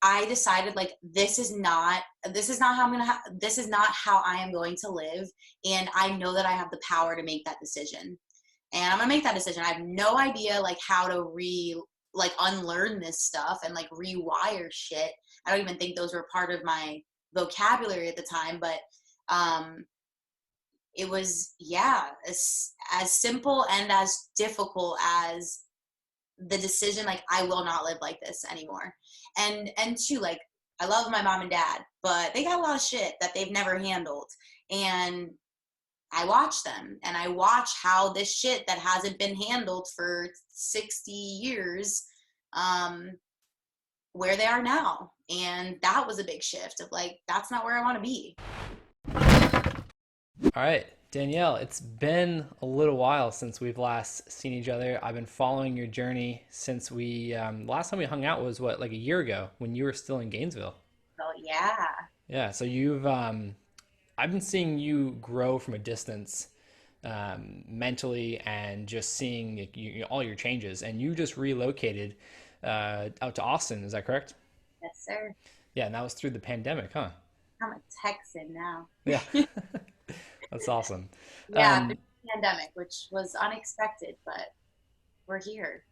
I decided like, this is not how I'm gonna this is not how I am going to live. And I know that I have the power to make that decision. And I'm gonna make that decision. I have no idea like how to like unlearn this stuff and like rewire shit. I don't even think those were part of my vocabulary at the time, but it was, yeah, as simple and as difficult as the decision, like, I will not live like this anymore. And two, like, I love my mom and dad, but they got a lot of shit that they've never handled. And I watch them and I watch how this shit that hasn't been handled for 60 years, where they are now. And that was a big shift of like, that's not where I want to be. All right, Danielle, it's been a little while since we've last seen each other. I've been following your journey since last time we hung out was what, like a year ago when you were still in Gainesville. So yeah. Yeah, so I've been seeing you grow from a distance, mentally and just seeing like, all your changes. And you just relocated out to Austin, is that correct? Yes, sir. Yeah, and that was through the pandemic, huh? I'm a Texan now. Yeah, that's awesome. Yeah, after Um, the pandemic, which was unexpected, but we're here.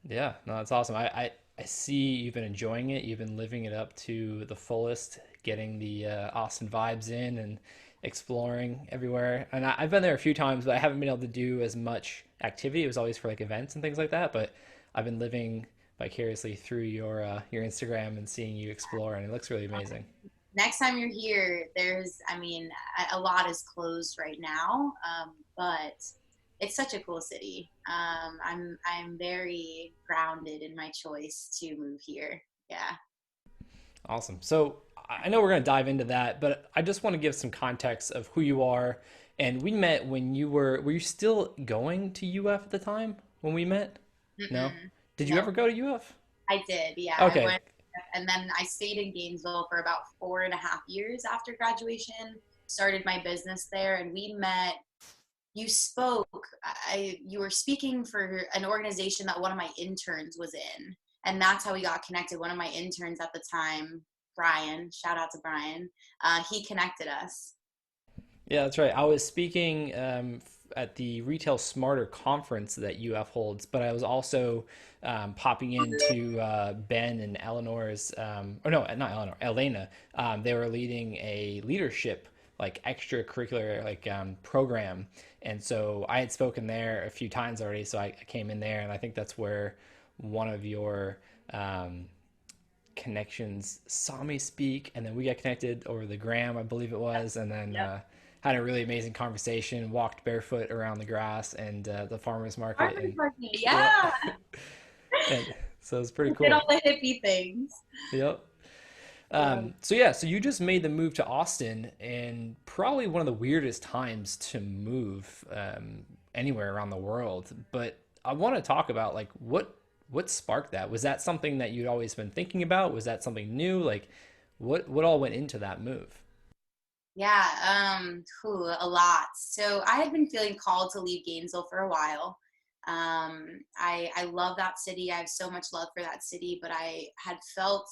Yeah, no, that's awesome. I see you've been enjoying it. You've been living it up to the fullest, getting the Austin vibes in and exploring everywhere. And I've been there a few times, but I haven't been able to do as much activity. It was always for like events and things like that. But I've been living vicariously through your Instagram and seeing you explore, and it looks really amazing. Next time you're here, I mean, a lot is closed right now, but it's such a cool city. I'm very grounded in my choice to move here. Yeah. Awesome. So I know we're going to dive into that, but I just want to give some context of who you are. And we met when were you still going to UF at the time when we met? No? Mm-mm. Did you No, ever go to UF? I did. Yeah, I Okay. went, and then I stayed in Gainesville for about 4.5 years after graduation. Started my business there, and we met. You spoke. You were speaking for an organization that one of my interns was in, and that's how we got connected. One of my interns at the time, Brian. Shout out to Brian. He connected us. Yeah, that's right. I was speaking at the Retail Smarter conference that UF holds, but I was also popping into Ben and Eleanor's, or no, not Eleanor, Elena. They were leading a leadership like extracurricular like program, and so I had spoken there a few times already. So I came in there, and I think that's where one of your connections saw me speak, and then we got connected over the gram, I believe it was, and then Yep. had a really amazing conversation. Walked barefoot around the grass and the farmers market, Farmers and market. yeah, Yeah. and so it's pretty Did all cool. the hippie things. Yep. Yeah. So yeah, so you just made the move to Austin, and probably one of the weirdest times to move anywhere around the world. But I want to talk about like what sparked that. Was that something that you'd always been thinking about? Was that something new? Like what all went into that move? Yeah, a lot. So I had been feeling called to leave Gainesville for a while. I love that city. I have so much love for that city, but I had felt,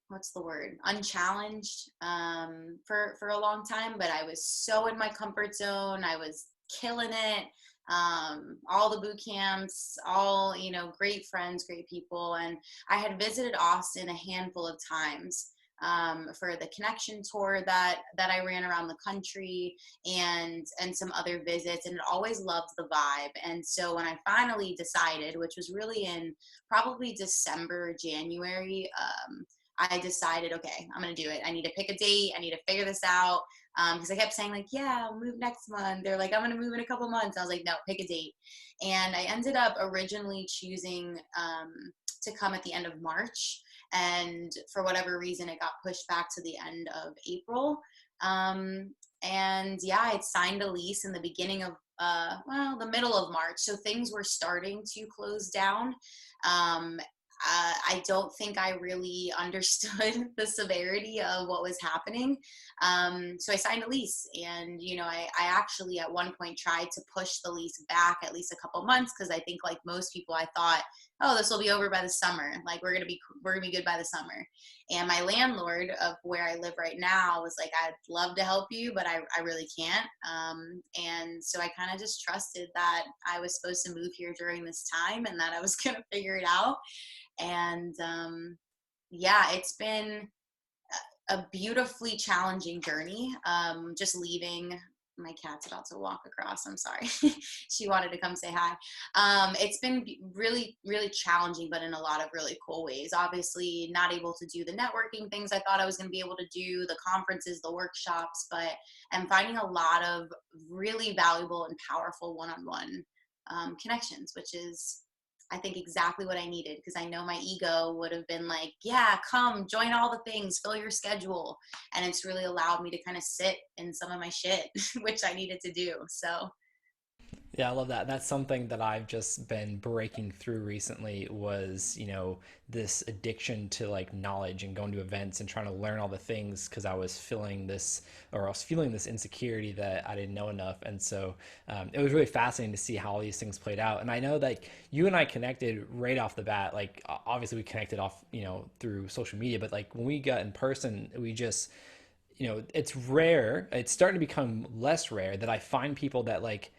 what's the word? Unchallenged, for a long time, but I was so in my comfort zone. I was killing it. All the boot camps, all, great friends, great people. And I had visited Austin a handful of times, for the connection tour that I ran around the country, and some other visits, and always loved the vibe. And so when I finally decided, which was really in probably December, January, I decided, okay, I'm going to do it. I need to pick a date. I need to figure this out. Because I kept saying like, yeah, I'll move next month. They're like, I'm going to move in a couple months. I was like, no, pick a date. And I ended up originally choosing, to come at the end of March. And for whatever reason, it got pushed back to the end of April. And yeah, I had signed a lease in the beginning of, the middle of March. So things were starting to close down. Um, I don't think I really understood the severity of what was happening. So I signed a lease, and I actually at one point tried to push the lease back at least a couple months, because I think like most people, I thought oh, this will be over by the summer. Like we're gonna be good by the summer. And my landlord of where I live right now was like, I'd love to help you, but I really can't. And so I kind of just trusted that I was supposed to move here during this time and that I was gonna figure it out. And yeah, it's been a beautifully challenging journey. Just leaving. My cat's about to walk across. I'm sorry. She wanted to come say hi. It's been really, really challenging, but in a lot of really cool ways. Obviously, not able to do the networking things I thought I was going to be able to do, the conferences, the workshops, but I'm finding a lot of really valuable and powerful one-on-one connections, which is I think exactly what I needed, because I know my ego would have been like, yeah, come join all the things, fill your schedule. And it's really allowed me to kind of sit in some of my shit, which I needed to do. So, Yeah, I love that. That's something that I've just been breaking through recently was, this addiction to like knowledge and going to events and trying to learn all the things because I was feeling this or I was feeling this insecurity that I didn't know enough. And so it was really fascinating to see how all these things played out. And I know that you and I connected right off the bat. Like obviously we connected off, through social media, but like when we got in person, we just, it's rare. It's starting to become less rare that I find people that like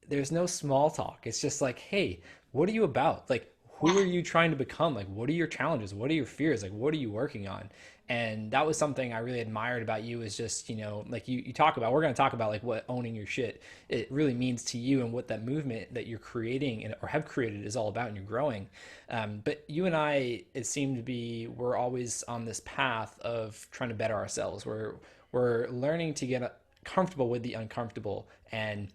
there's no small talk. It's just like, hey, what are you about? Like, who yeah. are you trying to become? Like, what are your challenges? What are your fears? Like, what are you working on? And that was something I really admired about you is just, like you talk about, we're going to talk about like what owning your shit, it really means to you and what that movement that you're creating or have created is all about and you're growing. But you and I, it seemed to be, we're always on this path of trying to better ourselves. We're learning to get comfortable with the uncomfortable and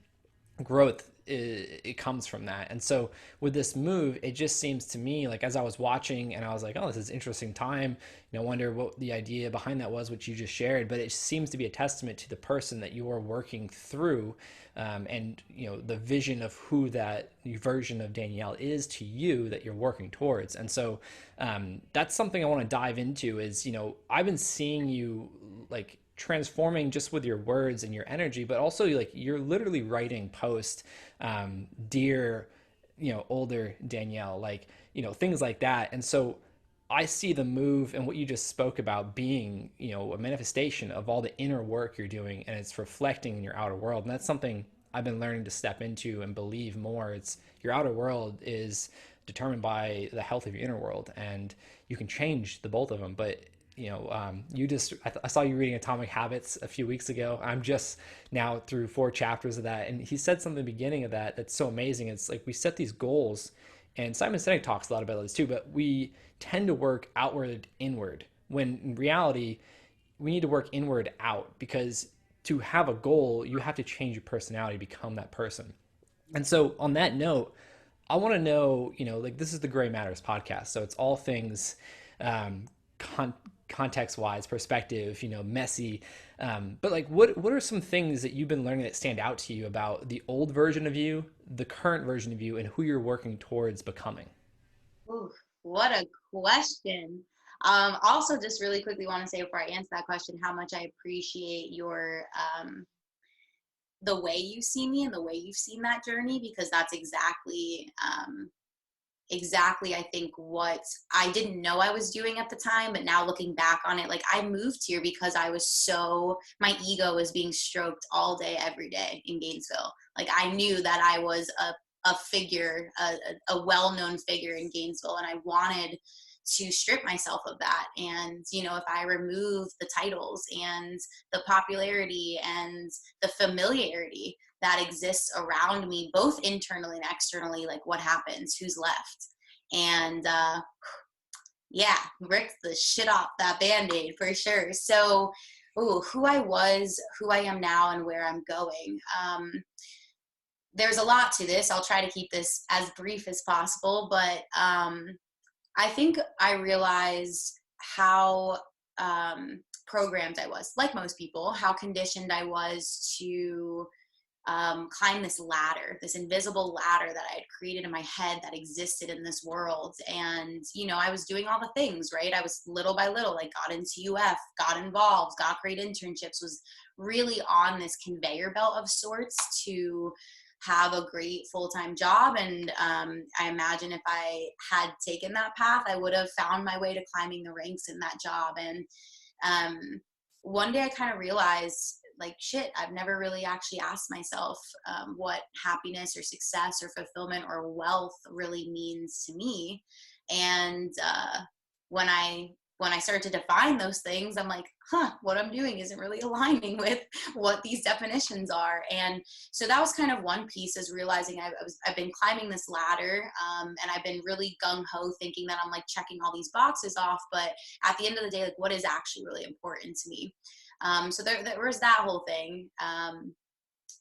growth it comes from that. And so with this move, it just seems to me like as I was watching and I was like, oh, this is an interesting time, I wonder what the idea behind that was, which you just shared, but it seems to be a testament to the person that you are working through, and the vision of who that version of Danielle is to you that you're working towards. And so that's something I want to dive into is, I've been seeing you like transforming just with your words and your energy, but also like you're literally writing post, dear, older Danielle, like, things like that. And so I see the move and what you just spoke about being, a manifestation of all the inner work you're doing and it's reflecting in your outer world. And that's something I've been learning to step into and believe more. It's your outer world is determined by the health of your inner world and you can change the both of them. But I saw you reading Atomic Habits a few weeks ago. I'm just now through 4 chapters of that. And he said something at the beginning of that that's so amazing. It's like we set these goals, and Simon Sinek talks a lot about this too, but we tend to work outward inward when in reality, we need to work inward out because to have a goal, you have to change your personality to become that person. And so on that note, I want to know, like this is the Gray Matters podcast. So it's all things um, con- context wise, perspective, messy. But like, what are some things that you've been learning that stand out to you about the old version of you, the current version of you, and who you're working towards becoming? Ooh, what a question. Also, just really quickly want to say before I answer that question, how much I appreciate your the way you see me and the way you've seen that journey, because that's exactly I think what I didn't know I was doing at the time, but now looking back on it, like I moved here because I was my ego was being stroked all day every day in Gainesville. Like I knew that I was a figure, a well-known figure in Gainesville, and I wanted to strip myself of that. And if I remove the titles and the popularity and the familiarity that exists around me, both internally and externally, like what happens, who's left. And yeah, ripped the shit off that band-aid for sure. So who I was, who I am now, and where I'm going. There's a lot to this. I'll try to keep this as brief as possible, but I think I realized how programmed I was, like most people, how conditioned I was to climb this ladder, this invisible ladder that I had created in my head that existed in this world. And, I was doing all the things, right? I was little by little, like got into UF, got involved, got great internships, was really on this conveyor belt of sorts to have a great full-time job. And I imagine if I had taken that path, I would have found my way to climbing the ranks in that job. And um, one day I kind of realized, like, shit, I've never really actually asked myself what happiness or success or fulfillment or wealth really means to me. And when I start to define those things, I'm like, what I'm doing isn't really aligning with what these definitions are. And so that was kind of one piece, is realizing I've been climbing this ladder, and I've been really gung-ho thinking that I'm like checking all these boxes off. But at the end of the day, like, what is actually really important to me? So there was that whole thing.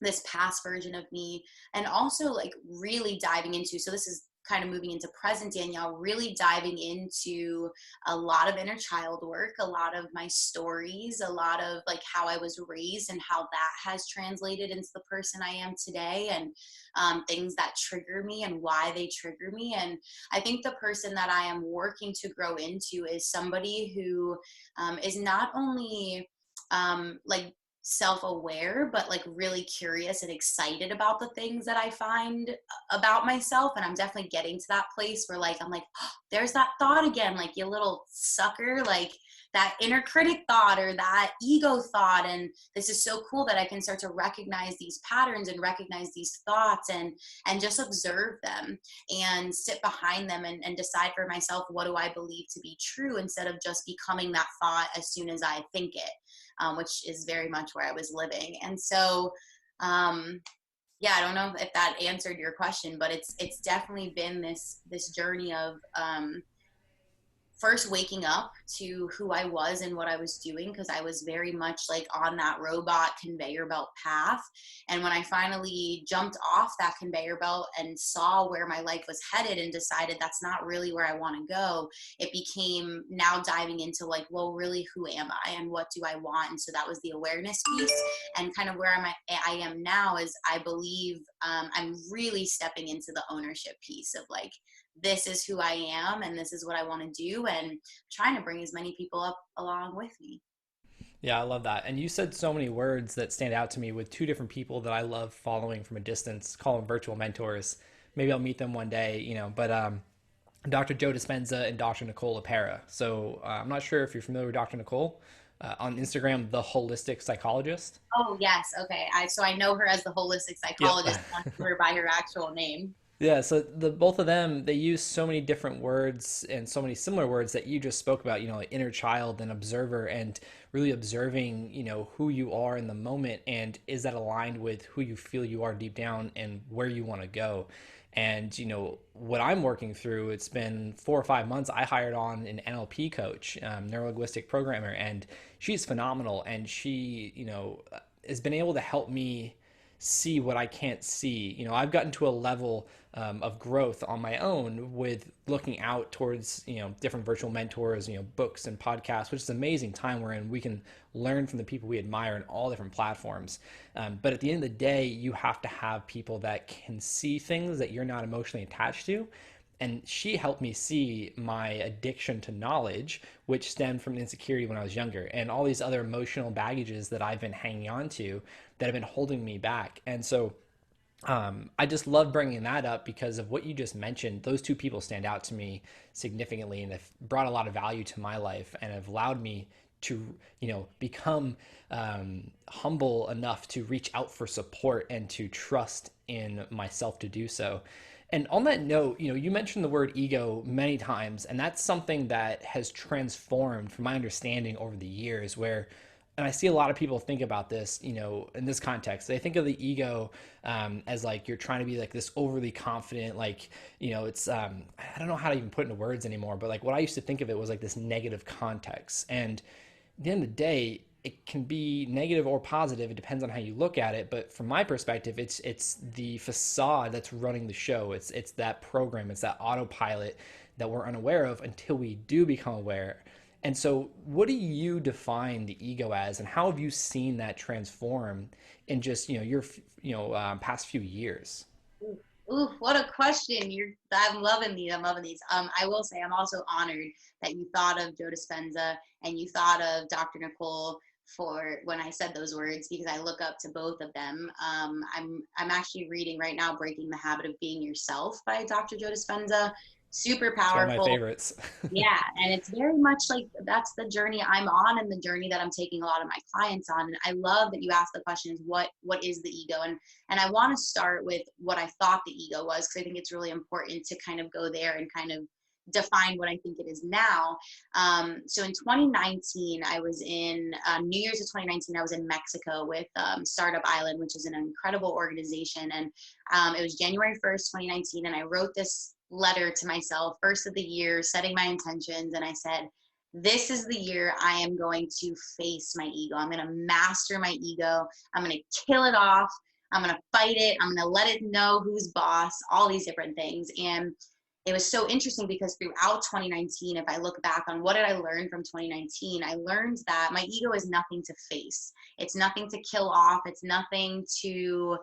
This past version of me, and also like really diving into, so this is kind of moving into present Danielle, really diving into a lot of inner child work, a lot of my stories, a lot of like how I was raised and how that has translated into the person I am today, and things that trigger me and why they trigger me. And I think the person that I am working to grow into is somebody who is not only like self-aware, but like really curious and excited about the things that I find about myself. And I'm definitely getting to that place where like I'm like, oh, there's that thought again, like, you little sucker, like that inner critic thought or that ego thought. And this is so cool that I can start to recognize these patterns and recognize these thoughts, and just observe them and sit behind them, and decide for myself, what do I believe to be true, instead of just becoming that thought as soon as I think it. Which is very much where I was living. And so, yeah, I don't know if that answered your question, but it's definitely been this journey of first waking up to who I was and what I was doing, because I was very much like on that robot conveyor belt path. And when I finally jumped off that conveyor belt and saw where my life was headed and decided that's not really where I want to go, it became now diving into like, well, really, who am I and what do I want? And so that was the awareness piece. And kind of where I am now is, I believe I'm really stepping into the ownership piece of like, this is who I am and this is what I want to do, and trying to bring as many people up along with me. Yeah, I love that. And you said so many words that stand out to me with two different people that I love following from a distance, call them virtual mentors. Maybe I'll meet them one day, but Dr. Joe Dispenza and Dr. Nicole LePera. So I'm not sure if you're familiar with Dr. Nicole. On Instagram, the holistic psychologist. Oh yes, okay. So I know her as the holistic Yep. psychologist, not her by her actual name. Yeah, so the both of them, they use so many different words and so many similar words that you just spoke about, like inner child and observer, and really observing, who you are in the moment, and is that aligned with who you feel you are deep down and where you want to go. And what I'm working through, it's been 4 or 5 months. I hired on an NLP coach, neuro-linguistic programmer, and she's phenomenal. And she, has been able to help me see what I can't see. I've gotten to a level of growth on my own with looking out towards, different virtual mentors, books and podcasts, which is an amazing time wherein we can learn from the people we admire in all different platforms. But at the end of the day, you have to have people that can see things that you're not emotionally attached to. And she helped me see my addiction to knowledge, which stemmed from insecurity when I was younger, and all these other emotional baggages that I've been hanging on to that have been holding me back. And so I just love bringing that up because of what you just mentioned. Those two people stand out to me significantly and have brought a lot of value to my life and have allowed me to, become humble enough to reach out for support and to trust in myself to do so. And on that note, you mentioned the word ego many times, and that's something that has transformed from my understanding over the years where, and I see a lot of people think about this, in this context. They think of the ego as like you're trying to be like this overly confident, like, it's, I don't know how to even put into words anymore, but like what I used to think of it was like this negative context. And at the end of the day, it can be negative or positive. It depends on how you look at it. But from my perspective, it's the facade that's running the show. It's that program. It's that autopilot that we're unaware of until we do become aware. And so, what do you define the ego as, and how have you seen that transform in just your past few years? Ooh, what a question. I'm loving these. I'm loving these. I will say I'm also honored that you thought of Joe Dispenza and you thought of Dr. Nicole. for when I said those words, because I look up to both of them. I'm actually reading right now Breaking the Habit of Being Yourself by Dr. Joe Dispenza. Super It's one of my powerful. favorites. Yeah, and it's very much like that's the journey I'm on, and the journey that I'm taking a lot of my clients on. And I love that you asked the question is what is the ego? And I want to start with what I thought the ego was, because I think it's really important to kind of go there and kind of define what I think it is now. So in 2019, I was in New Year's of 2019, I was in Mexico with Startup Island, which is an incredible organization. And it was January 1st, 2019. And I wrote this letter to myself, first of the year, setting my intentions. And I said, this is the year I am going to face my ego. I'm going to master my ego. I'm going to kill it off. I'm going to fight it. I'm going to let it know who's boss, all these different things. And it was so interesting because throughout 2019, if I look back on what did I learn from 2019, I learned that my ego is nothing to face. It's nothing to kill off. It's nothing to,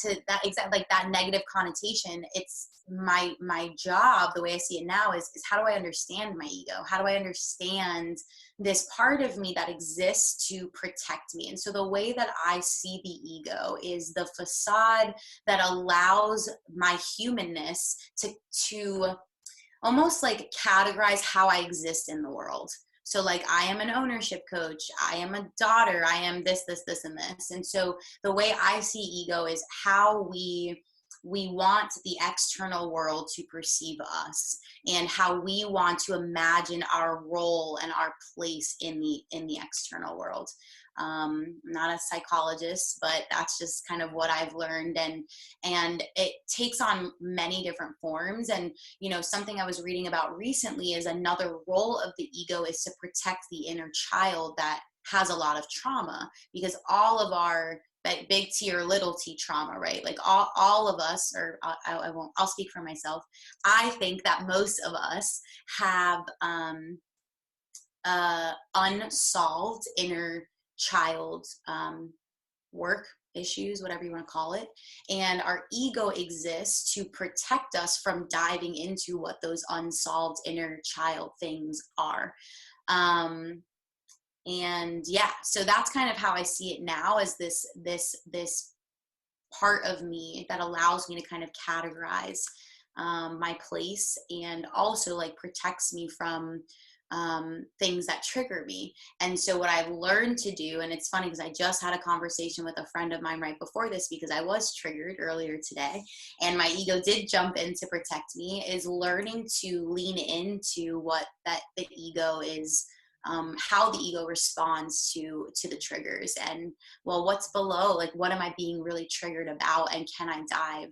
to that exact, like that negative connotation. It's my job, the way I see it now, is how do I understand my ego? How do I understand this part of me that exists to protect me? And so the way that I see the ego is the facade that allows my humanness to almost like categorize how I exist in the world. So like I am an ownership coach, I am a daughter, I am this, this, this, and this. And so the way I see ego is how we want the external world to perceive us, and how we want to imagine our role and our place in the external world. I'm not a psychologist, but that's just kind of what I've learned. And it takes on many different forms. And, something I was reading about recently is another role of the ego is to protect the inner child that has a lot of trauma, because all of our big T or little t trauma, right? Like all of us, or I'll speak for myself. I think that most of us have unsolved inner child work issues, whatever you want to call it. And our ego exists to protect us from diving into what those unsolved inner child things are. And yeah, so that's kind of how I see it now, as this part of me that allows me to kind of categorize my place, and also like protects me from things that trigger me. And so what I've learned to do, and it's funny because I just had a conversation with a friend of mine right before this, because I was triggered earlier today and my ego did jump in to protect me, is learning to lean into what that the ego is, how the ego responds to the triggers, and well, what's below, like what am I being really triggered about, and can I dive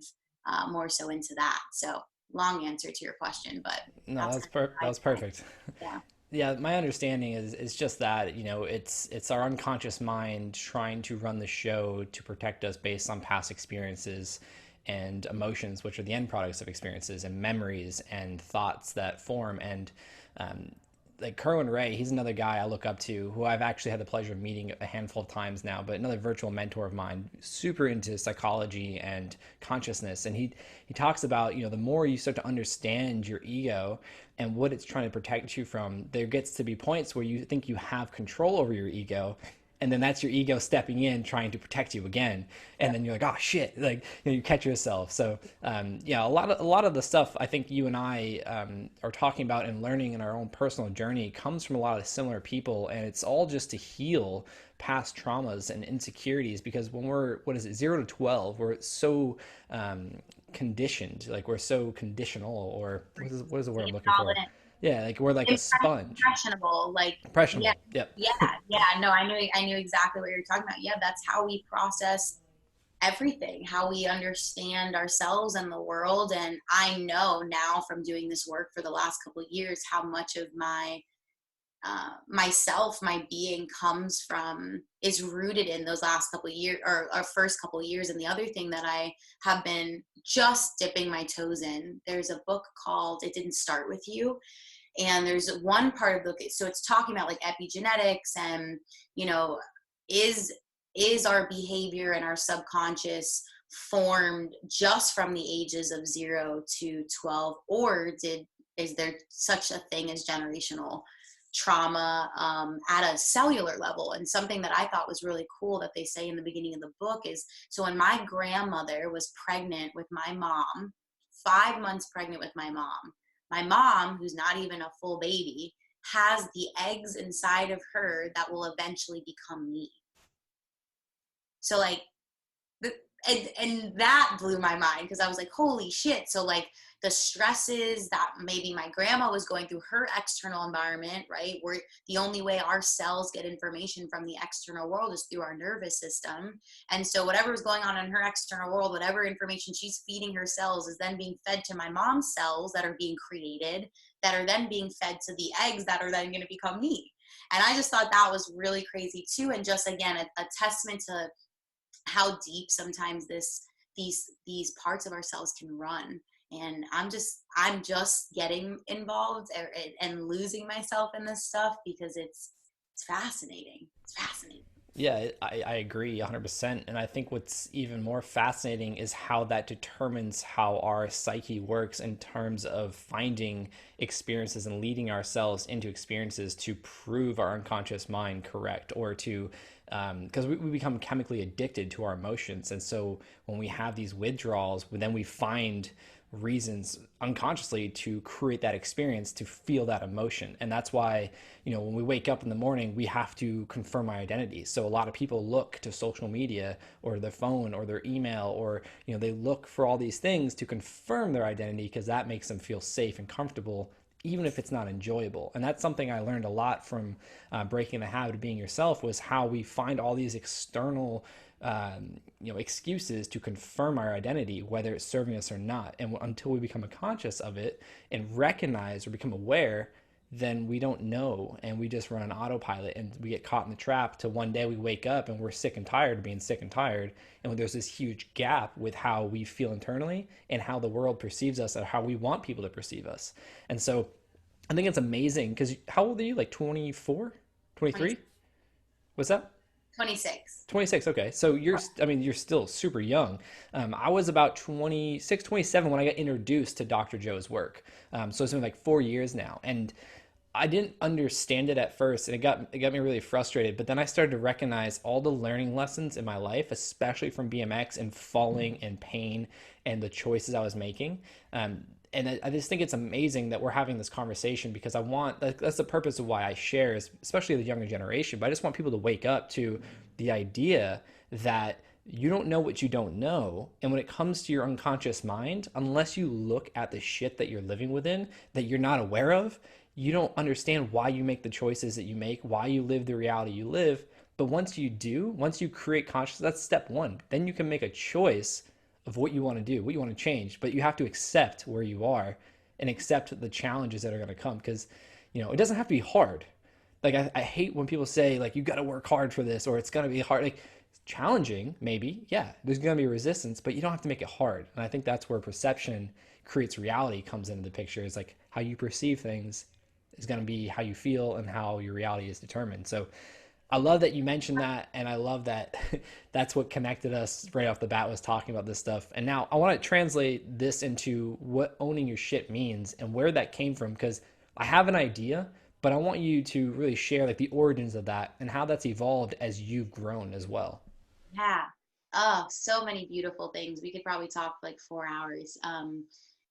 more so into that? So long answer to your question, but No, that's that was perfect. yeah. Yeah, my understanding is just that, it's our unconscious mind trying to run the show to protect us based on past experiences and emotions, which are the end products of experiences, and memories and thoughts that form. And like Kerwin Ray, he's another guy I look up to, who I've actually had the pleasure of meeting a handful of times now, but another virtual mentor of mine, super into psychology and consciousness. And he talks about, the more you start to understand your ego and what it's trying to protect you from, there gets to be points where you think you have control over your ego, and then that's your ego stepping in trying to protect you again, and then you're like, oh shit, like, you catch yourself. So yeah, a lot of the stuff I think you and I are talking about and learning in our own personal journey comes from a lot of similar people, and it's all just to heal past traumas and insecurities, because when we're 0 to 12, we're so conditioned, like we're so conditional, or what is the word I'm looking for? Yeah, like we're like a sponge. Impressionable, like yeah, Impressionable. Yep. yeah. No, I knew exactly what you're talking about. Yeah, that's how we process everything, how we understand ourselves and the world. And I know now from doing this work for the last couple of years how much of my myself, my being is rooted in those last couple of years, or our first couple of years. And the other thing that I have been just dipping my toes in, there's a book called It Didn't Start With You. And there's one part of the book, so it's talking about like epigenetics and, is our behavior and our subconscious formed just from the ages of 0 to 12, or is there such a thing as generational trauma at a cellular level. And something that I thought was really cool that they say in the beginning of the book is, so when my grandmother was pregnant with my mom, 5 months pregnant with my mom, who's not even a full baby, has the eggs inside of her that will eventually become me. So like, and that blew my mind, because I was like, holy shit. So like the stresses that maybe my grandma was going through, her external environment, right? Where the only way our cells get information from the external world is through our nervous system. And so whatever was going on in her external world, whatever information she's feeding her cells, is then being fed to my mom's cells that are being created, that are then being fed to the eggs that are then going to become me. And I just thought that was really crazy too. And just, again, a testament to how deep sometimes these parts of ourselves can run. And I'm just getting involved and losing myself in this stuff, because it's fascinating. It's fascinating. Yeah, I agree 100%. And I think what's even more fascinating is how that determines how our psyche works in terms of finding experiences and leading ourselves into experiences to prove our unconscious mind correct, or to, because we become chemically addicted to our emotions. And so when we have these withdrawals, then we find reasons unconsciously to create that experience, to feel that emotion. And that's why, when we wake up in the morning, we have to confirm our identity. So a lot of people look to social media or their phone or their email, or they look for all these things to confirm their identity, because that makes them feel safe and comfortable, even if it's not enjoyable. And that's something I learned a lot from breaking the habit of being yourself, was how we find all these external excuses to confirm our identity, whether it's serving us or not. And until we become conscious of it and recognize or become aware, then we don't know, and we just run on autopilot, and we get caught in the trap to one day we wake up and we're sick and tired of being sick and tired. And when there's this huge gap with how we feel internally and how the world perceives us, or how we want people to perceive us. And so I think it's amazing, because how old are you? Like 24, 23? 20, What's that? 26. 26. Okay. So you're still super young. I was about 26, 27 when I got introduced to Dr. Joe's work. So it's been like 4 years now. And I didn't understand it at first, and it got me really frustrated. But then I started to recognize all the learning lessons in my life, especially from BMX and falling and pain and the choices I was making. And I just think it's amazing that we're having this conversation, because that's the purpose of why I share, is especially the younger generation. But I just want people to wake up to the idea that you don't know what you don't know. And when it comes to your unconscious mind, unless you look at the shit that you're living within, that you're not aware of, you don't understand why you make the choices that you make, why you live the reality you live. But once you create consciousness, that's step one. Then you can make a choice of what you want to do, what you want to change. But you have to accept where you are and accept the challenges that are going to come, because it doesn't have to be hard. Like I hate when people say, like, you got to work hard for this, or it's going to be hard. Like, challenging, maybe, yeah, there's going to be resistance, but you don't have to make it hard. And I think that's where perception creates reality comes into the picture. Is like how you perceive things is going to be how you feel, and how your reality is determined. So I love that you mentioned that, and I love that that's what connected us right off the bat, was talking about this stuff. And now I want to translate this into what owning your shit means and where that came from, because I have an idea, but I want you to really share like the origins of that and how that's evolved as you've grown as well. Yeah. Oh, so many beautiful things. We could probably talk like 4 hours.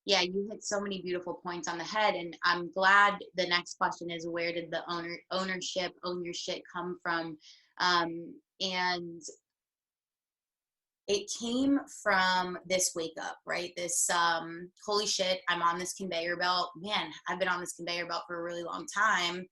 Yeah, you hit so many beautiful points on the head, and I'm glad the next question is, where did the ownership, own your shit come from? And it came from this wake up, right? This holy shit, I'm on this conveyor belt. Man, I've been on this conveyor belt for a really long time.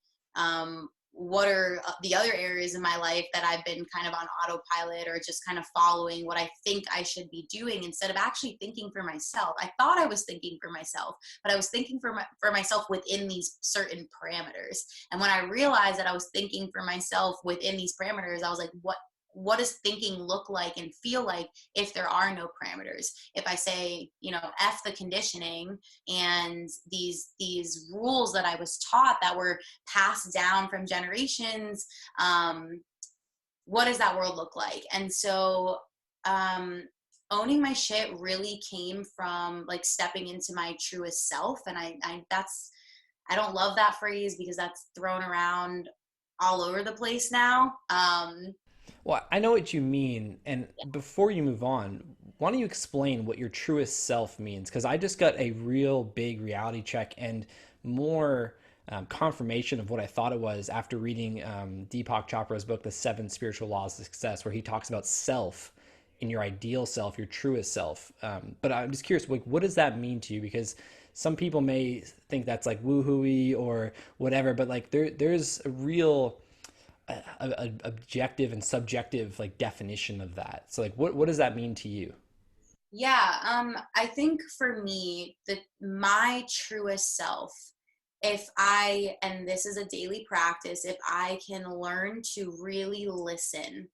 What are the other areas in my life that I've been kind of on autopilot, or just kind of following what I think I should be doing, instead of actually thinking for myself? I thought I was thinking for myself, but I was thinking for myself within these certain parameters. And when I realized that I was thinking for myself within these parameters, I was like, what does thinking look like and feel like if there are no parameters? If I say, F the conditioning and these rules that I was taught that were passed down from generations, what does that world look like? And so owning my shit really came from like stepping into my truest self. And I that's I don't love that phrase because that's thrown around all over the place now. Well, I know what you mean. And before you move on, why don't you explain what your truest self means? Because I just got a real big reality check and more confirmation of what I thought it was after reading Deepak Chopra's book, The Seven Spiritual Laws of Success, where he talks about self in your ideal self, your truest self. But I'm just curious, like, what does that mean to you? Because some people may think that's like woohooey or whatever, but like there's a real objective and subjective like definition of that. So like what does that mean to you? Yeah, I think for me, my truest self, if I, and this is a daily practice, if I can learn to really listen,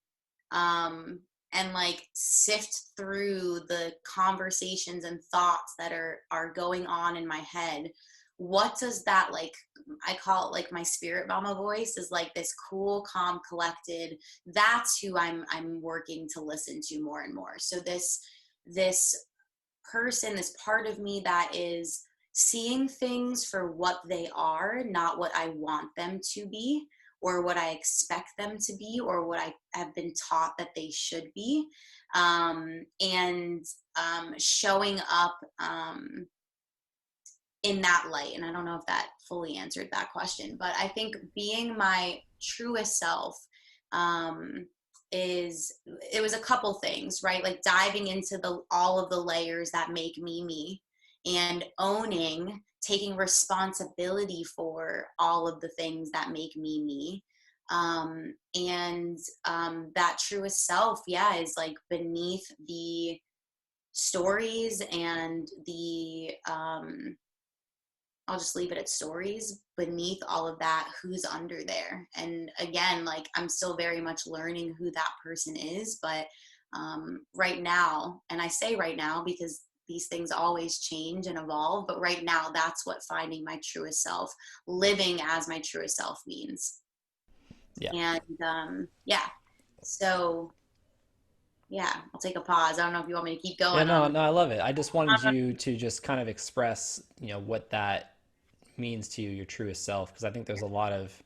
um, and like sift through the conversations and thoughts that are going on in my head, what does that like, I call it like my spirit mama voice, is like this cool, calm, collected, that's who I'm working to listen to more and more. So this person, this part of me that is seeing things for what they are, not what I want them to be, or what I expect them to be, or what I have been taught that they should be. And showing up in that light. And I don't know if that fully answered that question, but I think being my truest self um, is, it was a couple things, right? Like diving into all of the layers that make me me, and owning, taking responsibility for all of the things that make me me. And that truest self, yeah, is like beneath the stories and the I'll just leave it at stories beneath all of that, who's under there. And again, like I'm still very much learning who that person is, but right now, and I say right now because these things always change and evolve, but right now that's what finding my truest self, living as my truest self means. Yeah. And yeah, so yeah, I'll take a pause. I don't know if you want me to keep Yeah, going no, on. no, I love it. I just wanted you to just kind of express, what that means to you, your truest self, because I think there's a lot of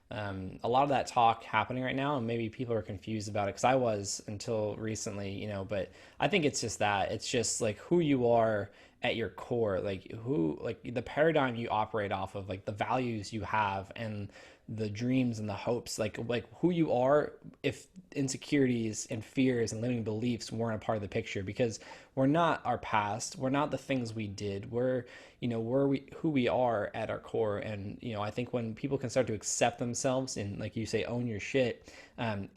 that talk happening right now, and maybe people are confused about it because I was until recently, but I think it's just that it's just like who you are at your core, like who, like the paradigm you operate off of, like the values you have and the dreams and the hopes, like who you are, if insecurities and fears and limiting beliefs weren't a part of the picture, because we're not our past, we're not the things we did, we're who we are at our core. And I think when people can start to accept themselves and, like you say, own your shit, and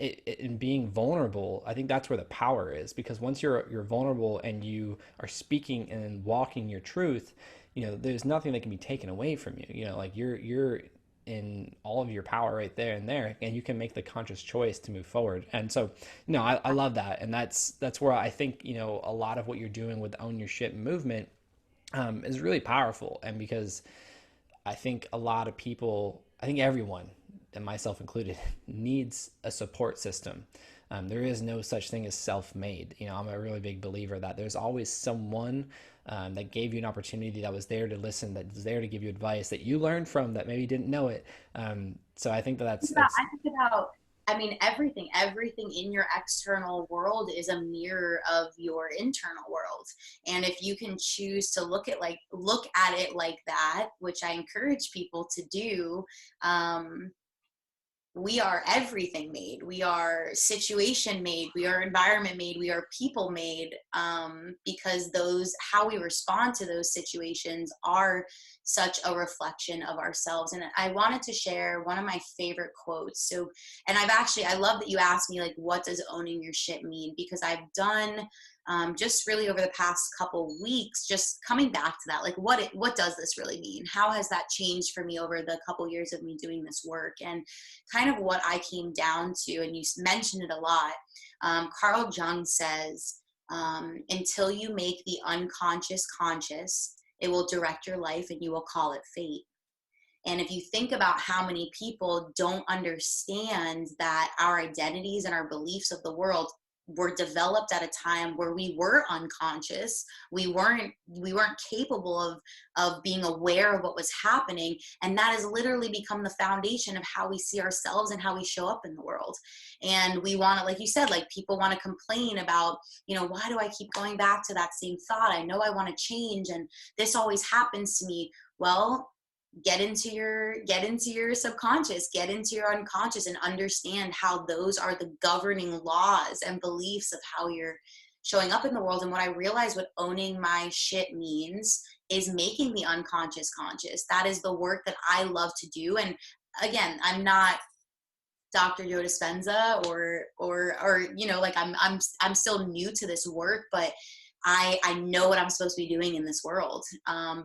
being vulnerable, I think that's where the power is, because once you're vulnerable and you are speaking and walking your truth, there's nothing that can be taken away from you. Like you're in all of your power right there and there, and you can make the conscious choice to move forward. And so no, I love that. And that's where I think a lot of what you're doing with Own Your Shit movement is really powerful. And because I think a lot of people, I think everyone, and myself included, needs a support system. There is no such thing as self-made. I'm a really big believer that there's always someone that gave you an opportunity, that was there to listen, that was there to give you advice that you learned from, that maybe didn't know it. So I think that that's I think about, I mean, everything in your external world is a mirror of your internal world. And if you can choose to look at it like that, which I encourage people to do, we are everything made. We are situation made. We are environment made. We are people made, because how we respond to those situations are such a reflection of ourselves. And I wanted to share one of my favorite quotes. So, and I love that you asked me, like, what does owning your shit mean? Because I've done, just really over the past couple weeks, just coming back to that, like what does this really mean? How has that changed for me over the couple years of me doing this work? And kind of what I came down to, and you mentioned it a lot. Carl Jung says, until you make the unconscious conscious, it will direct your life and you will call it fate. And if you think about how many people don't understand that our identities and our beliefs of the world were developed at a time where we were unconscious. We weren't capable of being aware of what was happening. And that has literally become the foundation of how we see ourselves and how we show up in the world. And we want to, like you said, like people want to complain about, why do I keep going back to that same thought? I know I want to change and this always happens to me. Well, get into your subconscious, get into your unconscious, and understand how those are the governing laws and beliefs of how you're showing up in the world. And what I realized what owning my shit means is making the unconscious conscious. That is the work that I love to do. And again, I'm not Dr. Joe Dispenza or like I'm still new to this work, but I know what I'm supposed to be doing in this world,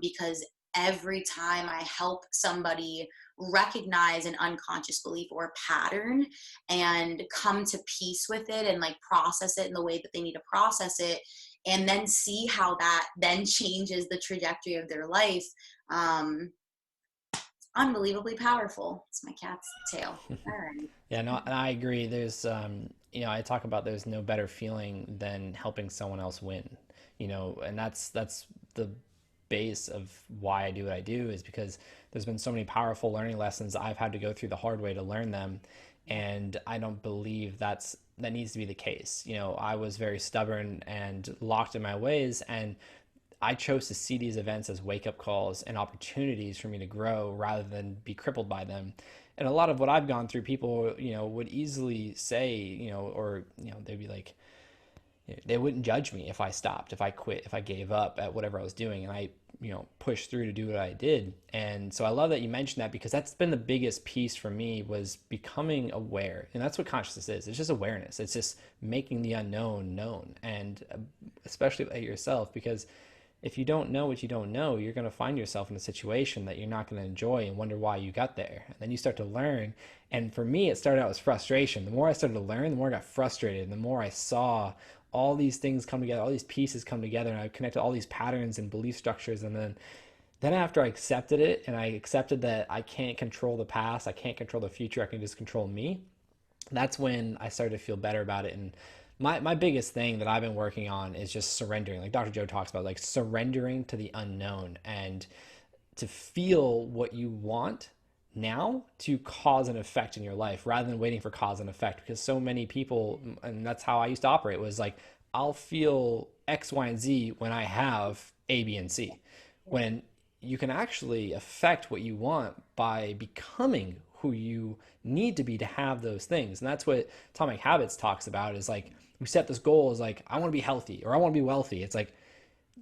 because every time I help somebody recognize an unconscious belief or pattern and come to peace with it and like process it in the way that they need to process it, and then see how that then changes the trajectory of their life, unbelievably powerful. It's my cat's tail. All right. Yeah, no, and I agree. There's, I talk about there's no better feeling than helping someone else win, and that's the base of why I do what I do, is because there's been so many powerful learning lessons I've had to go through the hard way to learn them. And I don't believe that needs to be the case. I was very stubborn and locked in my ways, and I chose to see these events as wake-up calls and opportunities for me to grow rather than be crippled by them. And a lot of what I've gone through, people, would easily say, they'd be like, they wouldn't judge me if I stopped, if I quit, if I gave up at whatever I was doing, and I, pushed through to do what I did. And so I love that you mentioned that, because that's been the biggest piece for me, was becoming aware. And that's what consciousness is. It's just awareness. It's just making the unknown known, and especially at yourself, because if you don't know what you don't know, you're going to find yourself in a situation that you're not going to enjoy and wonder why you got there. And then you start to learn. And for me, it started out as frustration. The more I started to learn, the more I got frustrated. And the more I saw all these things come together, all these pieces come together, and I connected all these patterns and belief structures. And then after I accepted it, and I accepted that I can't control the past, I can't control the future, I can just control me, that's when I started to feel better about it. And my biggest thing that I've been working on is just surrendering, like Dr. Joe talks about, like surrendering to the unknown, and to feel what you want now to cause an effect in your life, rather than waiting for cause and effect. Because so many people, and that's how I used to operate, was like, I'll feel X, Y, and Z when I have A, B, and C. When you can actually affect what you want by becoming who you need to be to have those things. And that's what Atomic Habits talks about, is like, we set this goal as like, I want to be healthy, or I want to be wealthy. It's like,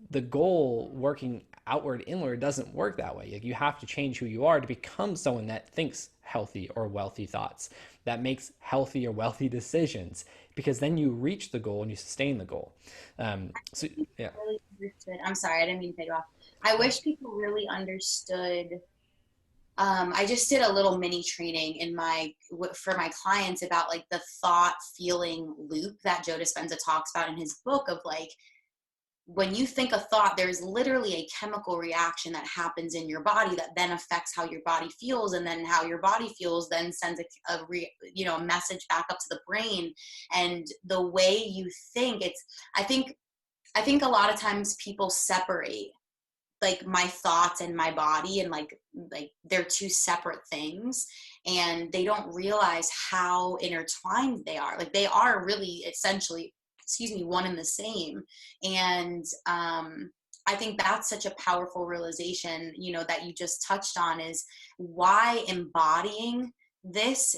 the goal working outward inward doesn't work that way. Like, you have to change who you are to become someone that thinks healthy or wealthy thoughts, that makes healthy or wealthy decisions, because then you reach the goal and you sustain the goal. So yeah. Really understood. I'm sorry, I didn't mean to cut you off. I wish people really understood. I just did a little mini training for my clients about like the thought feeling loop that Joe Dispenza talks about in his book, of like, when you think a thought, there's literally a chemical reaction that happens in your body that then affects how your body feels, and then how your body feels then sends a message back up to the brain. And the way you think, I think a lot of times people separate like my thoughts and my body, and like they're two separate things, and they don't realize how intertwined they are. Like, they are really essentially, one and the same. And I think that's such a powerful realization, that you just touched on, is why embodying this.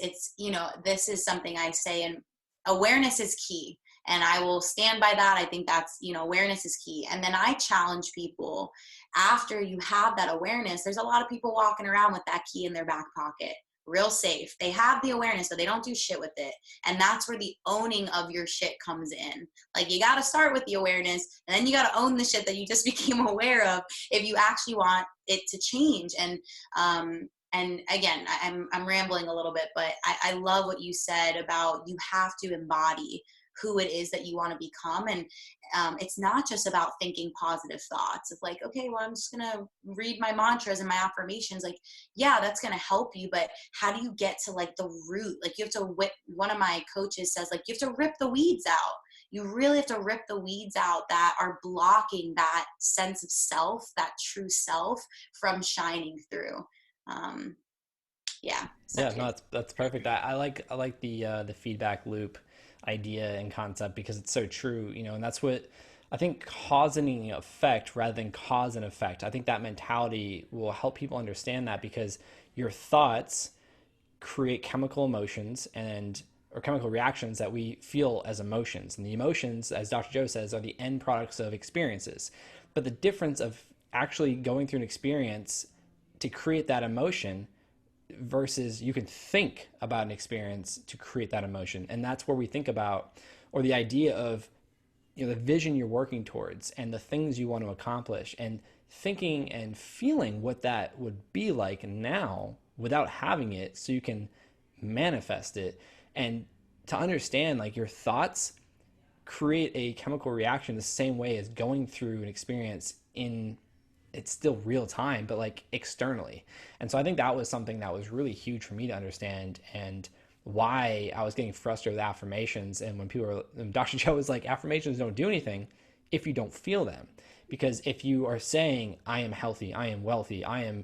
This is something I say, and awareness is key. And I will stand by that. I think that's, awareness is key. And then I challenge people, after you have that awareness, there's a lot of people walking around with that key in their back pocket, real safe. They have the awareness, but they don't do shit with it. And that's where the owning of your shit comes in. Like, you got to start with the awareness, and then you got to own the shit that you just became aware of, if you actually want it to change. And again, I'm rambling a little bit, but I love what you said about, you have to embody who it is that you want to become. And it's not just about thinking positive thoughts of like, okay, well, I'm just going to read my mantras and my affirmations. Like, yeah, that's going to help you. But how do you get to like the root? Like, you have to one of my coaches says, like, you have to rip the weeds out. you really have to rip the weeds out that are blocking that sense of self, that true self, from shining through. um, yeah, so Yeah, good. no, that's perfect. I like the feedback loop idea and concept because it's so true, and that's what I think, cause and effect rather than cause and effect. I think that mentality will help people understand that, because your thoughts create chemical emotions and or chemical reactions that we feel as emotions. And the emotions, as Dr. Joe says, are the end products of experiences. But the difference of actually going through an experience to create that emotion versus you can think about an experience to create that emotion. And that's where we think about, or the idea of, the vision you're working towards and the things you want to accomplish, and thinking and feeling what that would be like now without having it, so you can manifest it. And to understand, like, your thoughts create a chemical reaction the same way as going through an experience in, it's still real time, but like externally. And so I think that was something that was really huge for me to understand, and why I was getting frustrated with affirmations. And when people were, and Dr. Joe was like, affirmations don't do anything if you don't feel them. Because if you are saying, I am healthy, I am wealthy, I am,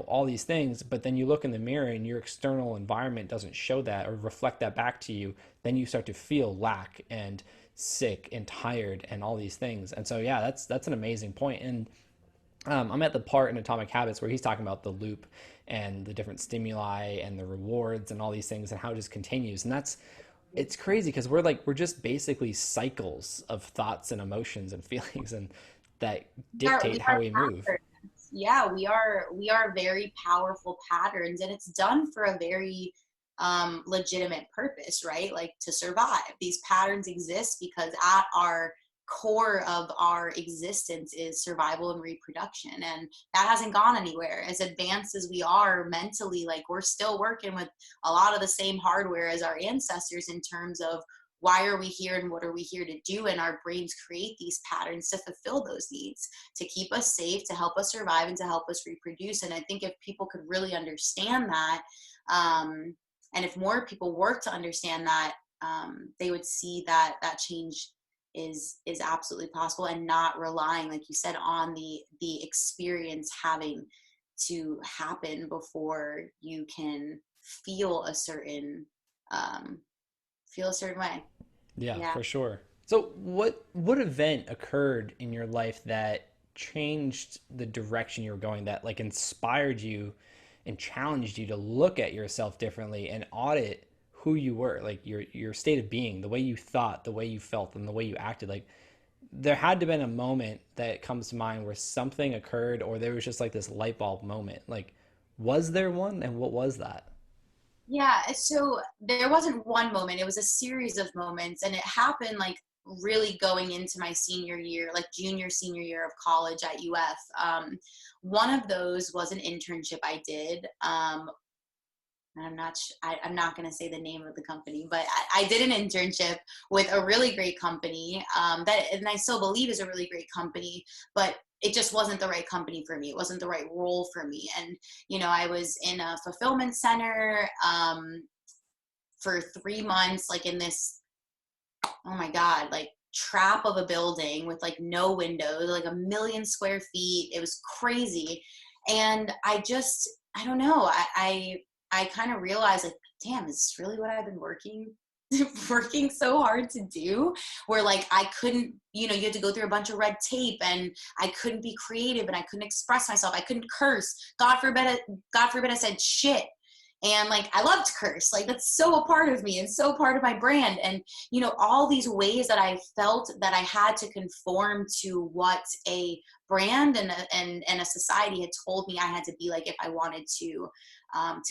all these things, but then you look in the mirror and your external environment doesn't show that or reflect that back to you, then you start to feel lack and sick and tired and all these things. And so, yeah, that's an amazing point. And I'm at the part in Atomic Habits where he's talking about the loop and the different stimuli and the rewards and all these things, and how it just continues. And it's crazy because we're just basically cycles of thoughts and emotions and feelings, and that We dictate how are we move. patterns. Yeah, we are very powerful patterns, and it's done for a very legitimate purpose, right? Like, to survive. These patterns exist because at our core of our existence is survival and reproduction, and that hasn't gone anywhere. As advanced as we are mentally, like, we're still working with a lot of the same hardware as our ancestors in terms of why are we here and what are we here to do, and our brains create these patterns to fulfill those needs, to keep us safe, to help us survive, and to help us reproduce. And I think if people could really understand that, um, and if more people work to understand that, they would see that that change is absolutely possible, and not relying, like you said, on the experience having to happen before you can feel a certain um, feel a certain way. Yeah, Yeah. for sure. So what event occurred in your life that changed the direction you were going, that like inspired you and challenged you to look at yourself differently and audit who you were, like your state of being, the way you thought, the way you felt, and the way you acted? Like, there had to have been a moment that comes to mind where something occurred, or there was just like this light bulb moment. Like, was there one, and what was that? Yeah, so there wasn't one moment, it was a series of moments, and it happened like really going into my senior year, like junior, senior year of college at UF. One of those was an internship I did. I'm not going to say the name of the company, but I did an internship with a really great company, and I still believe is a really great company, but it just wasn't the right company for me. It wasn't the right role for me. And, I was in a fulfillment center for 3 months, like in this, oh my God, like trap of a building with like no windows, like 1 million square feet. It was crazy. And I don't know. I kind of realized, like, damn, is this really what I've been working so hard to do? Where like I couldn't, you had to go through a bunch of red tape, and I couldn't be creative, and I couldn't express myself. I couldn't curse. God forbid I said shit. And like, I love to curse. Like, that's so a part of me and so part of my brand. And, all these ways that I felt that I had to conform to what a brand and a society had told me I had to be like if I wanted to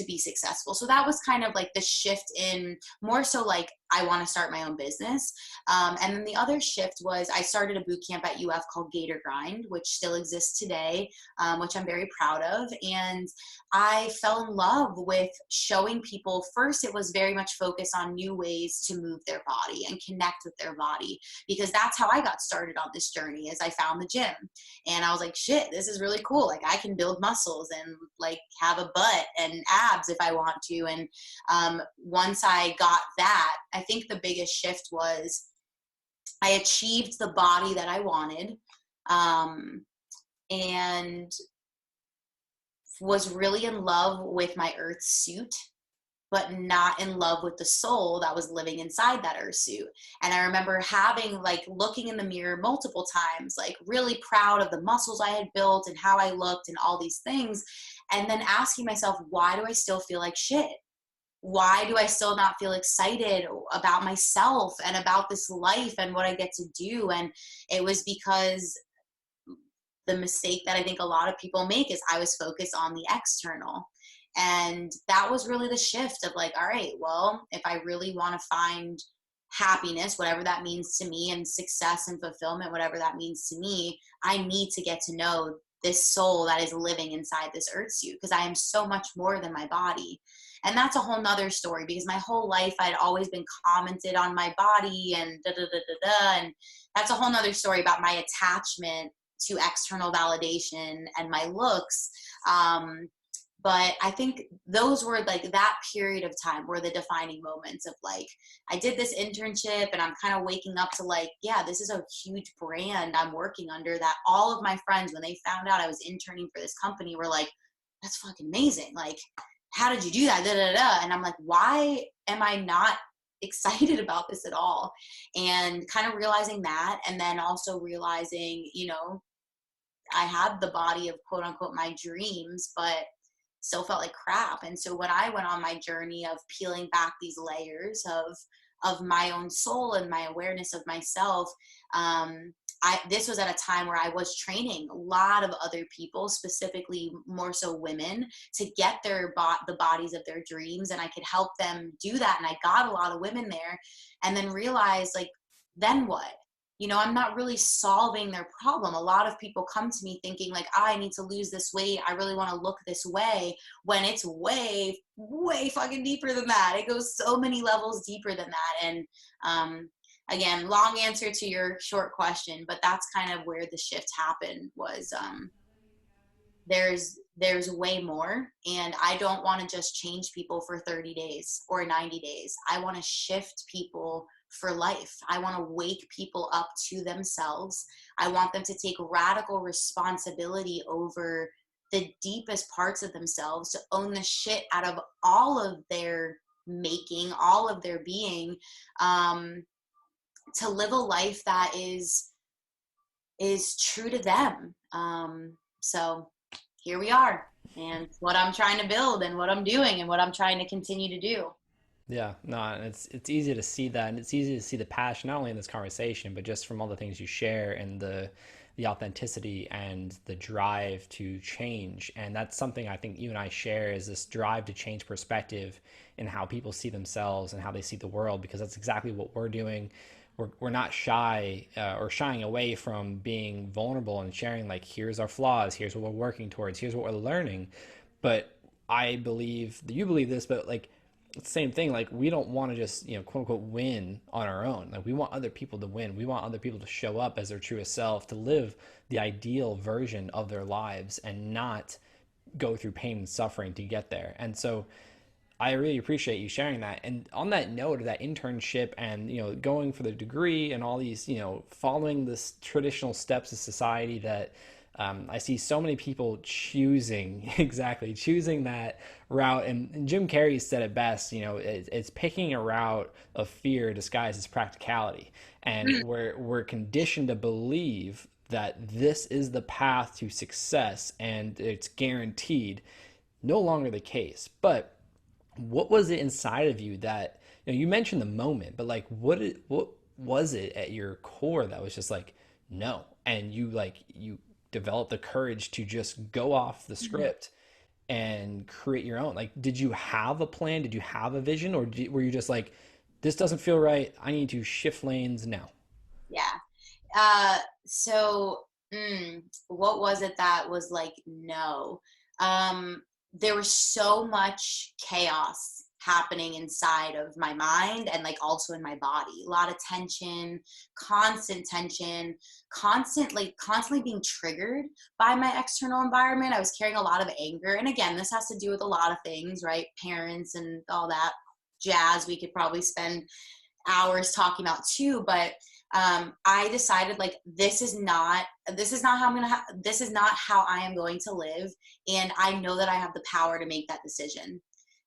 be successful. So that was kind of like the shift in more so like, I want to start my own business. And then the other shift was I started a boot camp at UF called Gertner Grind, which still exists today, which I'm very proud of. And I fell in love with showing people. First, it was very much focused on new ways to move their body and connect with their body, because that's how I got started on this journey. Is I found the gym, and I was like, shit, this is really cool. Like, I can build muscles and like have a butt and abs if I want to. And once I got that, I think the biggest shift was I achieved the body that I wanted, um, and was really in love with my earth suit, but not in love with the soul that was living inside that earth suit. And I remember having, like, looking in the mirror multiple times, like really proud of the muscles I had built and how I looked and all these things. And then asking myself, why do I still feel like shit? Why do I still not feel excited about myself and about this life and what I get to do? And it was because the mistake that I think a lot of people make is I was focused on the external. And that was really the shift of like, all right, well, if I really want to find happiness, whatever that means to me, and success and fulfillment, whatever that means to me, I need to get to know this soul that is living inside this earth suit, because I am so much more than my body. And that's a whole nother story, because my whole life I'd always been commented on my body and da da da da da. And that's a whole nother story about my attachment to external validation and my looks. But I think those were like, that period of time were the defining moments of like, I did this internship and I'm kind of waking up to like, yeah, this is a huge brand I'm working under, that all of my friends, when they found out I was interning for this company, were like, that's fucking amazing. Like, how did you do that? Da, da, da. And I'm like, why am I not excited about this at all? And kind of realizing that, and then also realizing, you know, I had the body of quote unquote my dreams, but still felt like crap. And so when I went on my journey of peeling back these layers of my own soul and my awareness of myself, this was at a time where I was training a lot of other people, specifically more so women, to get the bodies of their dreams, and I could help them do that. And I got a lot of women there, and then realized, like, then what? You know, I'm not really solving their problem. A lot of people come to me thinking like, I need to lose this weight, I really want to look this way, when it's way, way fucking deeper than that. It goes so many levels deeper than that. And again, long answer to your short question, but that's kind of where the shift happened, was there's way more, and I don't want to just change people for 30 days or 90 days. I want to shift people for life. I want to wake people up to themselves. I want them to take radical responsibility over the deepest parts of themselves, to own the shit out of all of their making, all of their being, to live a life that is true to them. So here we are, and what I'm trying to build and what I'm doing and what I'm trying to continue to do. Yeah, no, and it's easy to see that, and it's easy to see the passion not only in this conversation, but just from all the things you share, and the authenticity and the drive to change. And that's something I think you and I share, is this drive to change perspective in how people see themselves and how they see the world, because that's exactly what we're doing. We're not shy or shying away from being vulnerable and sharing, like, here's our flaws, here's what we're working towards, here's what we're learning. But I believe that you believe this, but like, it's the same thing. Like, we don't want to just, you know, quote unquote, win on our own. Like, we want other people to win. We want other people to show up as their truest self, to live the ideal version of their lives, and not go through pain and suffering to get there. And so I really appreciate you sharing that. And on that note of that internship, and, you know, going for the degree and all these, you know, following this traditional steps of society that I see so many people choosing exactly choosing that route. And Jim Carrey said it best. You know, it's picking a route of fear disguised as practicality, and we're conditioned to believe that this is the path to success and it's guaranteed. No longer the case. But what was it inside of you that, you know, you mentioned the moment, but like, what was it at your core that was just like, no, and you developed the courage to just go off the script and create your own? Like, did you have a plan? Did you have a vision? Or were you just like, this doesn't feel right, I need to shift lanes now? Yeah. So what was it that was like, no? There was so much chaos happening inside of my mind, and like also in my body. A lot of tension, constantly being triggered by my external environment. I was carrying a lot of anger. And again, this has to do with a lot of things, right? Parents and all that jazz we could probably spend hours talking about too, but I decided like this is not how I'm gonna this is not how I am going to live, and I know that I have the power to make that decision,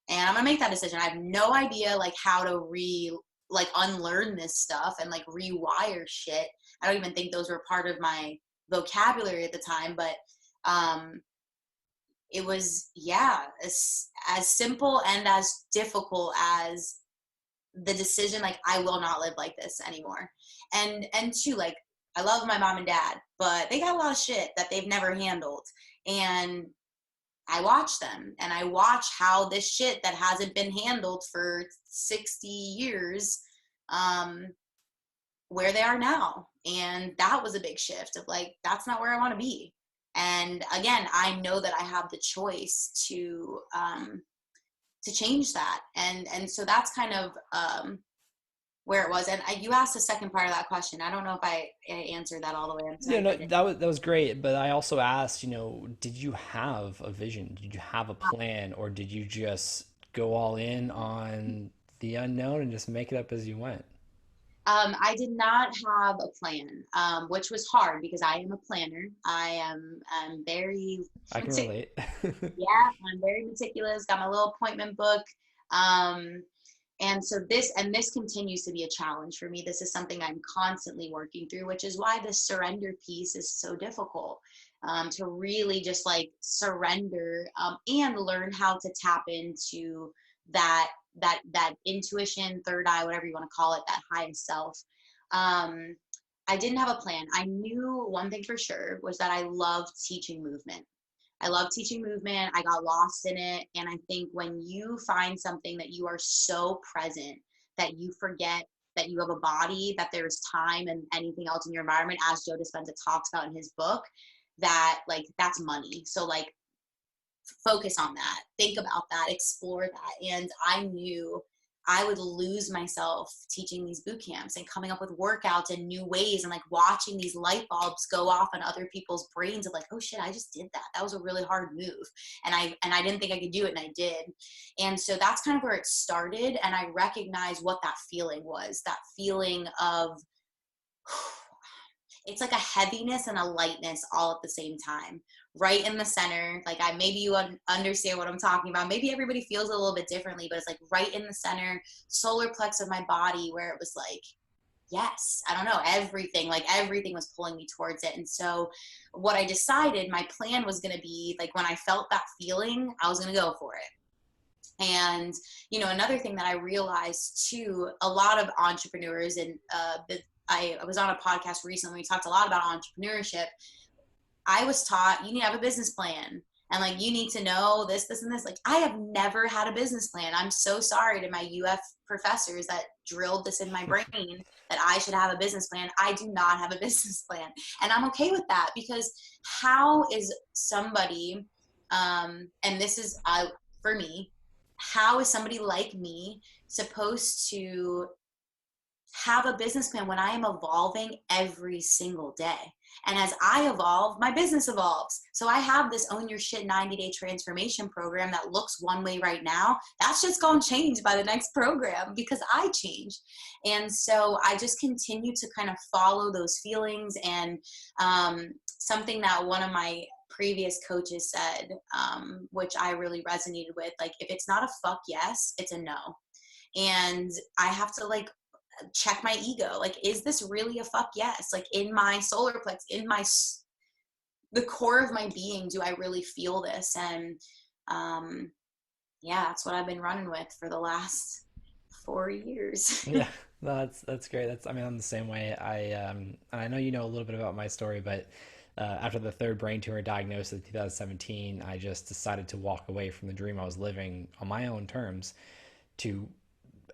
and I'm gonna make that decision. I have no idea like how to like unlearn this stuff and like rewire shit. I don't even think those were part of my vocabulary at the time, but um, it was, yeah, as simple and as difficult as the decision, like I will not live like this anymore. And two, like I love my mom and dad, but they got a lot of shit that they've never handled, and I watch them and I watch how this shit that hasn't been handled for 60 years, um where they are now. And that was a big shift of like, that's not where I want to be. And again, I know that I have the choice to change that. And so that's kind of where it was. And you asked the second part of that question. I don't know if I answered that all the way. I'm Yeah, sorry if no, I did. that was great. But I also asked, did you have a vision? Did you have a plan, or did you just go all in on the unknown and just make it up as you went? I did not have a plan, which was hard because I am a planner. I'm very I can meticulous. relate. Yeah, I'm very meticulous. Got my little appointment book. Um, and so this continues to be a challenge for me. This is something I'm constantly working through, which is why the surrender piece is so difficult. To really just like surrender, and learn how to tap into that that intuition, third eye, whatever you want to call it, that highest self. Um, I didn't have a plan. I knew one thing for sure was that I loved teaching movement. I love teaching movement. I got lost in it. And I think when you find something that you are so present that you forget that you have a body, that there's time and anything else in your environment, as Joe Dispenza talks about in his book, that like that's money. So like focus on that, think about that, explore that. And I knew I would lose myself teaching these boot camps and coming up with workouts and new ways, and like watching these light bulbs go off on other people's brains of like, oh shit, I just did that. That was a really hard move. And I didn't think I could do it, and I did. And so that's kind of where it started. And I recognized what that feeling was, that feeling of it's like a heaviness and a lightness all at the same time, right in the center. Like maybe you understand what I'm talking about. Maybe everybody feels a little bit differently, but it's like right in the center, solar plex of my body, where it was like, yes, I don't know, everything, like everything was pulling me towards it. And so what I decided my plan was going to be, like when I felt that feeling, I was going to go for it. And another thing that I realized too, a lot of entrepreneurs, and I was on a podcast recently, we talked a lot about entrepreneurship. I was taught you need to have a business plan, and like you need to know this and this. Like I have never had a business plan. I'm so sorry to my UF professors that drilled this in my brain that I should have a business plan. I do not have a business plan, and I'm okay with that, because how is somebody, and this is for me, how is somebody like me supposed to have a business plan when I am evolving every single day? And as I evolve, my business evolves. So I have this Own Your Shit 90-day transformation program that looks one way right now. That's just going to change by the next program because I changed. And so I just continue to kind of follow those feelings. And something that one of my previous coaches said, which I really resonated with, like, if it's not a fuck yes, it's a no. And I have to like check my ego, like, is this really a fuck yes? Like in my solar plex, in the core of my being, do I really feel this? And yeah, that's what I've been running with for the last 4 years. Yeah, no, that's great. I mean, I'm the same way. And I know you know a little bit about my story, but after the third brain tumor diagnosis in 2017, I just decided to walk away from the dream I was living on my own terms to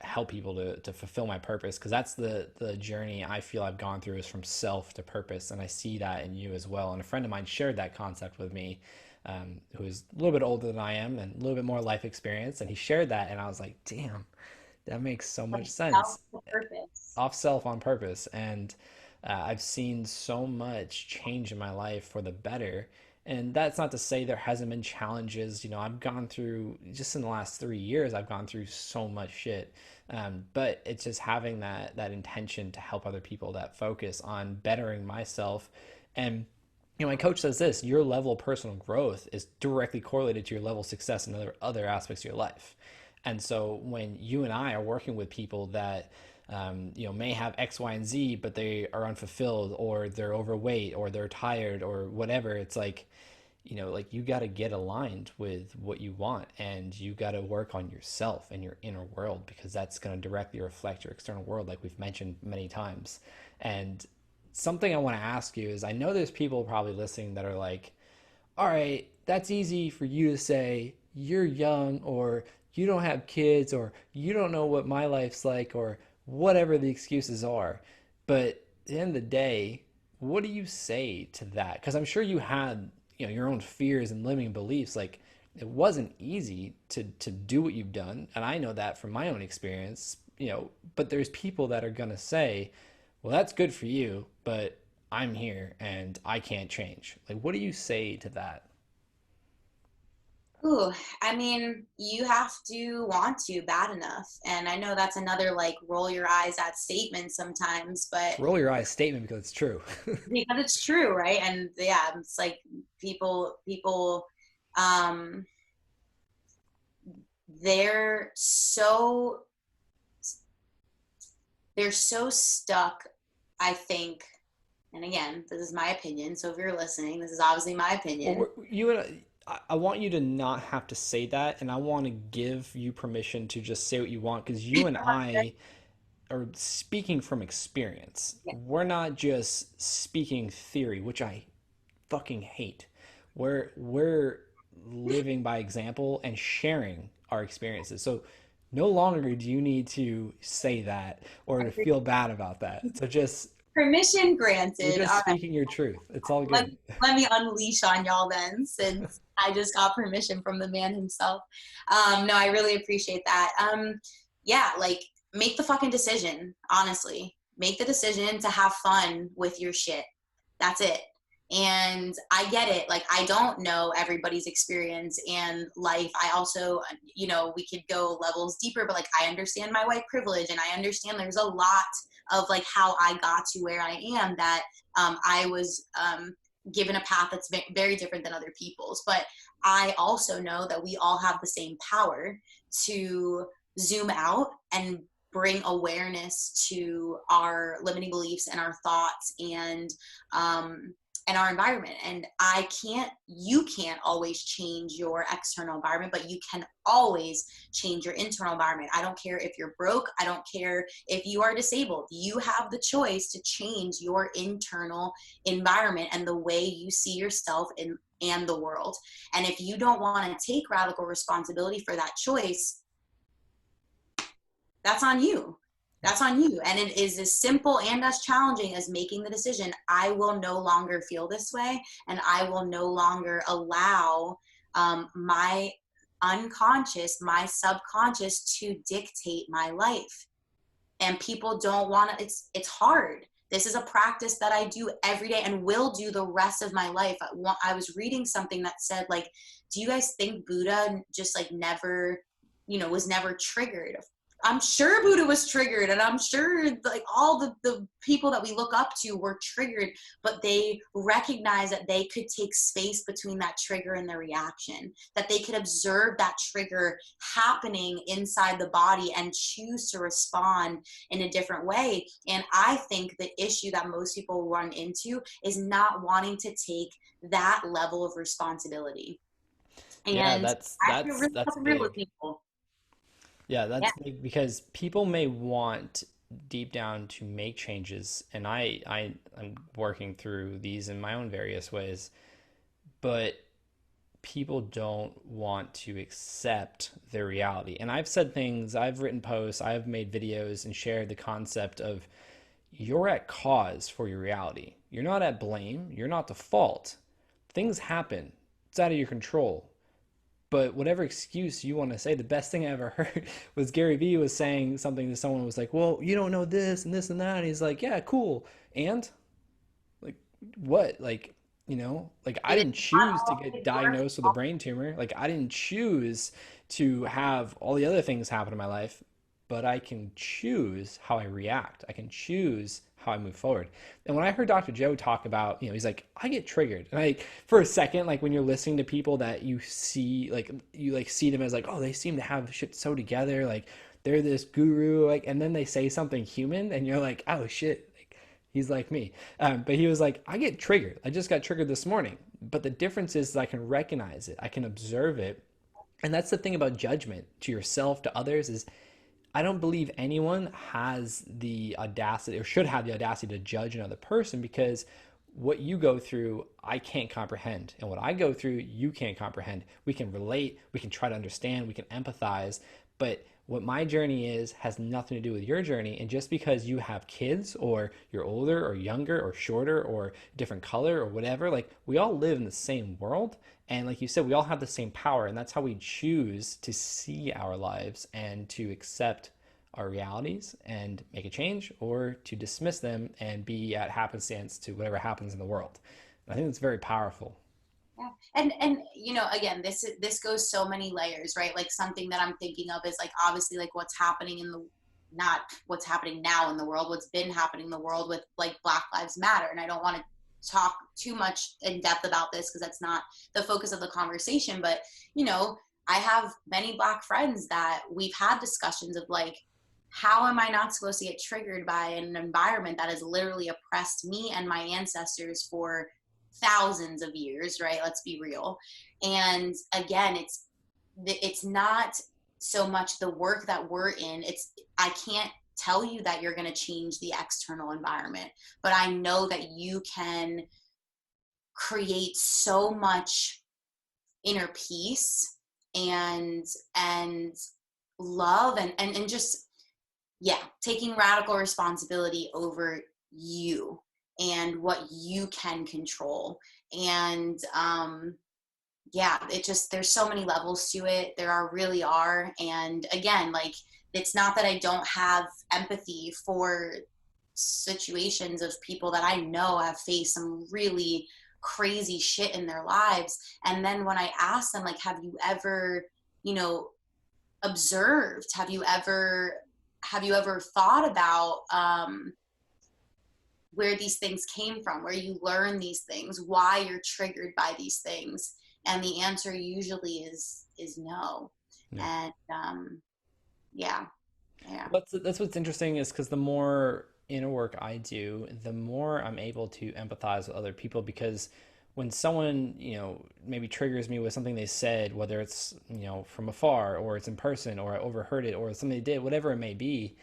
help people to fulfill my purpose, because that's the journey I feel I've gone through, is from self to purpose, and I see that in you as well. And a friend of mine shared that concept with me, who is a little bit older than I am and a little bit more life experience, and he shared that, and I was like, damn, that makes so much Like self sense. purpose. Off self on purpose. And I've seen so much change in my life for the better, And that's not to say there hasn't been challenges. You know, I've gone through, just in the last 3 years, I've gone through so much shit. But it's just having that intention to help other people, that focus on bettering myself. And you know, my coach says this: your level of personal growth is directly correlated to your level of success in other aspects of your life. And so when you and I are working with people that you know, may have X, Y, and Z, but they are unfulfilled, or they're overweight, or they're tired, or whatever, it's like, you know, like you got to get aligned with what you want, and you got to work on yourself and your inner world, because that's going to directly reflect your external world, like we've mentioned many times. And something I want to ask you is, I know there's people probably listening that are like, all right, that's easy for you to say, you're young, or you don't have kids, or you don't know what my life's like, or whatever the excuses are. But at the end of the day, what do you say to that? Because I'm sure you had, you know, your own fears and limiting beliefs. Like, it wasn't easy to do what you've done, and I know that from my own experience. You know, but there's people that are gonna say, well, that's good for you, but I'm here and I can't change. Like, what do you say to that? Ooh, I mean, you have to want to bad enough. And I know that's another like roll your eyes at statement sometimes, but Roll your eyes statement, because it's true. because it's true, right? And yeah, it's like people um they're so they're so stuck, I think. And again, this is my opinion. So if you're listening, this is obviously my opinion. Well, you and I want you to not have to say that, and I want to give you permission to just say what you want, because you and I are speaking from experience. Yeah, We're not just speaking theory, which I fucking hate. We're living by example and sharing our experiences. So no longer do you need to say that or to feel bad about that. So just, permission you're granted. just All right, speaking your truth. It's all let, good. let me unleash on y'all then, since I just got permission from the man himself. No, I really appreciate that. Yeah, like make the fucking decision, honestly. Make the decision to have fun with your shit. That's it. And I get it. Like, I don't know everybody's experience and life. I also, you know, we could go levels deeper, but like, I understand my white privilege, and I understand there's a lot of like how I got to where I am, that I was given a path that's very different than other people's. But I also know that we all have the same power to zoom out and bring awareness to our limiting beliefs and our thoughts um, and our environment. And you can't always change your external environment, but you can always change your internal environment. I don't care if you're broke. I don't care if you are disabled. You have the choice to change your internal environment and the way you see yourself and the world. And if you don't want to take radical responsibility for that choice, that's on you. That's on you. And it is as simple and as challenging as making the decision: I will no longer feel this way, and I will no longer allow my unconscious, my subconscious to dictate my life. And people don't want to, it's hard. This is a practice that I do every day and will do the rest of my life. I was reading something that said, like, do you guys think Buddha just like never, was never triggered? I'm sure Buddha was triggered, and I'm sure like all the people that we look up to were triggered, but they recognized that they could take space between that trigger and the reaction, that they could observe that trigger happening inside the body and choose to respond in a different way. And I think the issue that most people run into is not wanting to take that level of responsibility. Yeah, And that's I feel that's really that's real with big. people. Yeah, Yeah. that's big, because people may want deep down to make changes, and I'm working through these in my own various ways, but people don't want to accept their reality. And I've said things, I've written posts, I've made videos and shared the concept of, you're at cause for your reality. You're not at blame, you're not the fault. Things happen. It's out of your control. But whatever excuse you want to say, the best thing I ever heard was Gary Vee was saying something to someone, was like, well, you don't know this and this and that. And he's like, yeah, cool. And like, what? Like, You know, like I It is didn't not choose to get always your diagnosed with a fault. brain tumor. Like I didn't choose to have all the other things happen in my life, but I can choose how I react. I can choose how I move forward. And when I heard Dr. Joe talk about, he's like, I get triggered. And I, for a second, like when you're listening to people that you see, like you like see them as like, oh, they seem to have shit so together. Like they're this guru, like, and then they say something human and you're like, oh shit, he's like me. But he was like, I get triggered. I just got triggered this morning. But the difference is that I can recognize it, I can observe it. And that's the thing about judgment to yourself, to others, is I don't believe anyone has the audacity or should have the audacity to judge another person because what you go through, I can't comprehend. And what I go through, you can't comprehend. We can relate, we can try to understand, we can empathize. But what my journey is has nothing to do with your journey. And just because you have kids or you're older or younger or shorter or different color or whatever, like we all live in the same world. And like you said, we all have the same power. And that's how we choose to see our lives and to accept our realities and make a change or to dismiss them and be at happenstance to whatever happens in the world. And I think it's very powerful. Yeah. And again, this goes so many layers, right? Like something that I'm thinking of is like obviously like what's happening in the not what's happening now in the world, what's been happening in the world with like Black Lives Matter. And I don't want to talk too much in depth about this because that's not the focus of the conversation. But, you know, I have many Black friends that we've had discussions of like, how am I not supposed to get triggered by an environment that has literally oppressed me and my ancestors for thousands of years, right? Let's be real. And again, it's not so much the work that we're in. It's I can't tell you that you're going to change the external environment, but I know that you can create so much inner peace and and love and just yeah, taking radical responsibility over you and what you can control. And yeah, it just, there's so many levels to it. There are really are. And again, like, it's not that I don't have empathy for situations of people that I know have faced some really crazy shit in their lives. And then when I ask them, like, have you ever, you know, observed? Have you ever thought about where these things came from, where you learn these things, why you're triggered by these things? And the answer usually is no. Yeah. And yeah, yeah. Well, that's what's interesting is because the more inner work I do, the more I'm able to empathize with other people because when someone, maybe triggers me with something they said, whether it's, from afar or it's in person or I overheard it or something they did, whatever it may be,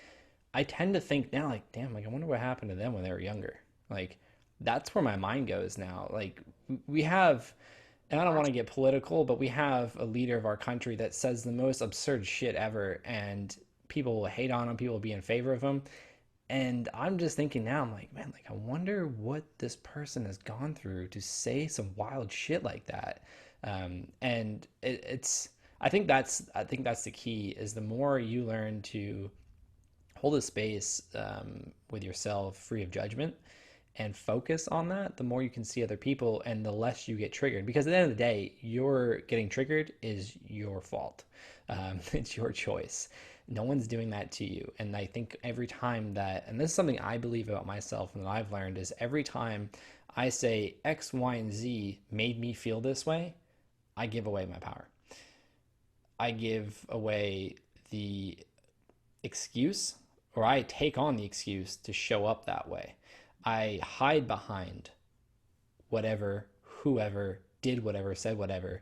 I tend to think now, like, damn, like, I wonder what happened to them when they were younger. Like, that's where my mind goes now. Like, we have, and I don't want to get political, but we have a leader of our country that says the most absurd shit ever, and people will hate on him, people will be in favor of him. And I'm just thinking now, I'm like, man, like, I wonder what this person has gone through to say some wild shit like that. And I think that's the key is the more you learn to hold a space with yourself free of judgment and focus on that, the more you can see other people and the less you get triggered. Because at the end of the day, your getting triggered is your fault. It's your choice. No one's doing that to you. And I think every time that, and this is something I believe about myself and that I've learned, is every time I say X, Y, and Z made me feel this way, I give away my power. I give away the excuse, or I take on the excuse to show up that way. I hide behind whatever, whoever did whatever, said whatever,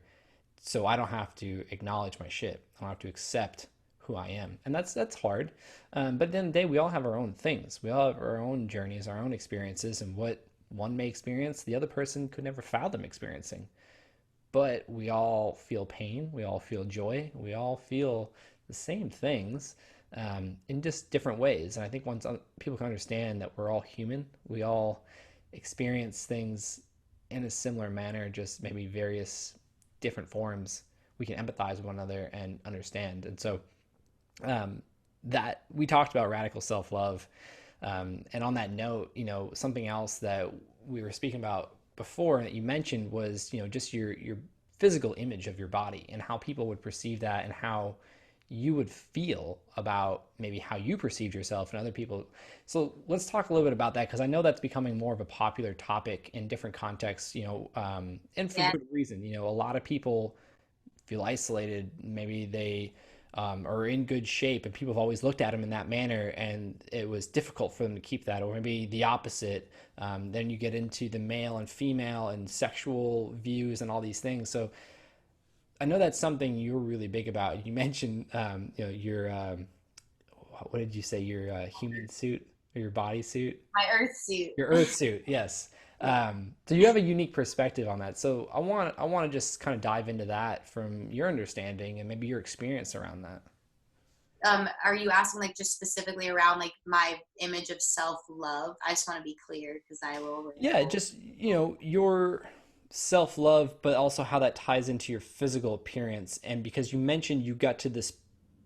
so I don't have to acknowledge my shit. I don't have to accept who I am, and that's hard. But at the end of the day, we all have our own things. We all have our own journeys, our own experiences, and what one may experience, the other person could never fathom experiencing. But we all feel pain, we all feel joy, we all feel the same things in just different ways. And I think once people can understand that we're all human, we all experience things in a similar manner, just maybe various different forms, we can empathize with one another and understand. And so that we talked about radical self love. And on that note, something else that we were speaking about before and that you mentioned was, just your physical image of your body and how people would perceive that and how you would feel about maybe how you perceived yourself and other people. So let's talk a little bit about that because I know that's becoming more of a popular topic in different contexts, and for Yeah. good reason. A lot of people feel isolated. Maybe they are in good shape, and people have always looked at them in that manner, and it was difficult for them to keep that. Or maybe the opposite. Then you get into the male and female and sexual views and all these things. So I know that's something you're really big about. You mentioned, your what did you say? Your human suit or your body suit? My earth suit. Your earth suit, yes. So you have a unique perspective on that. So I want to just kind of dive into that from your understanding and maybe your experience around that. Are you asking like just specifically around like my image of self-love? I just want to be clear because I will Yeah, ramble. just your self love, but also how that ties into your physical appearance. And because you mentioned you got to this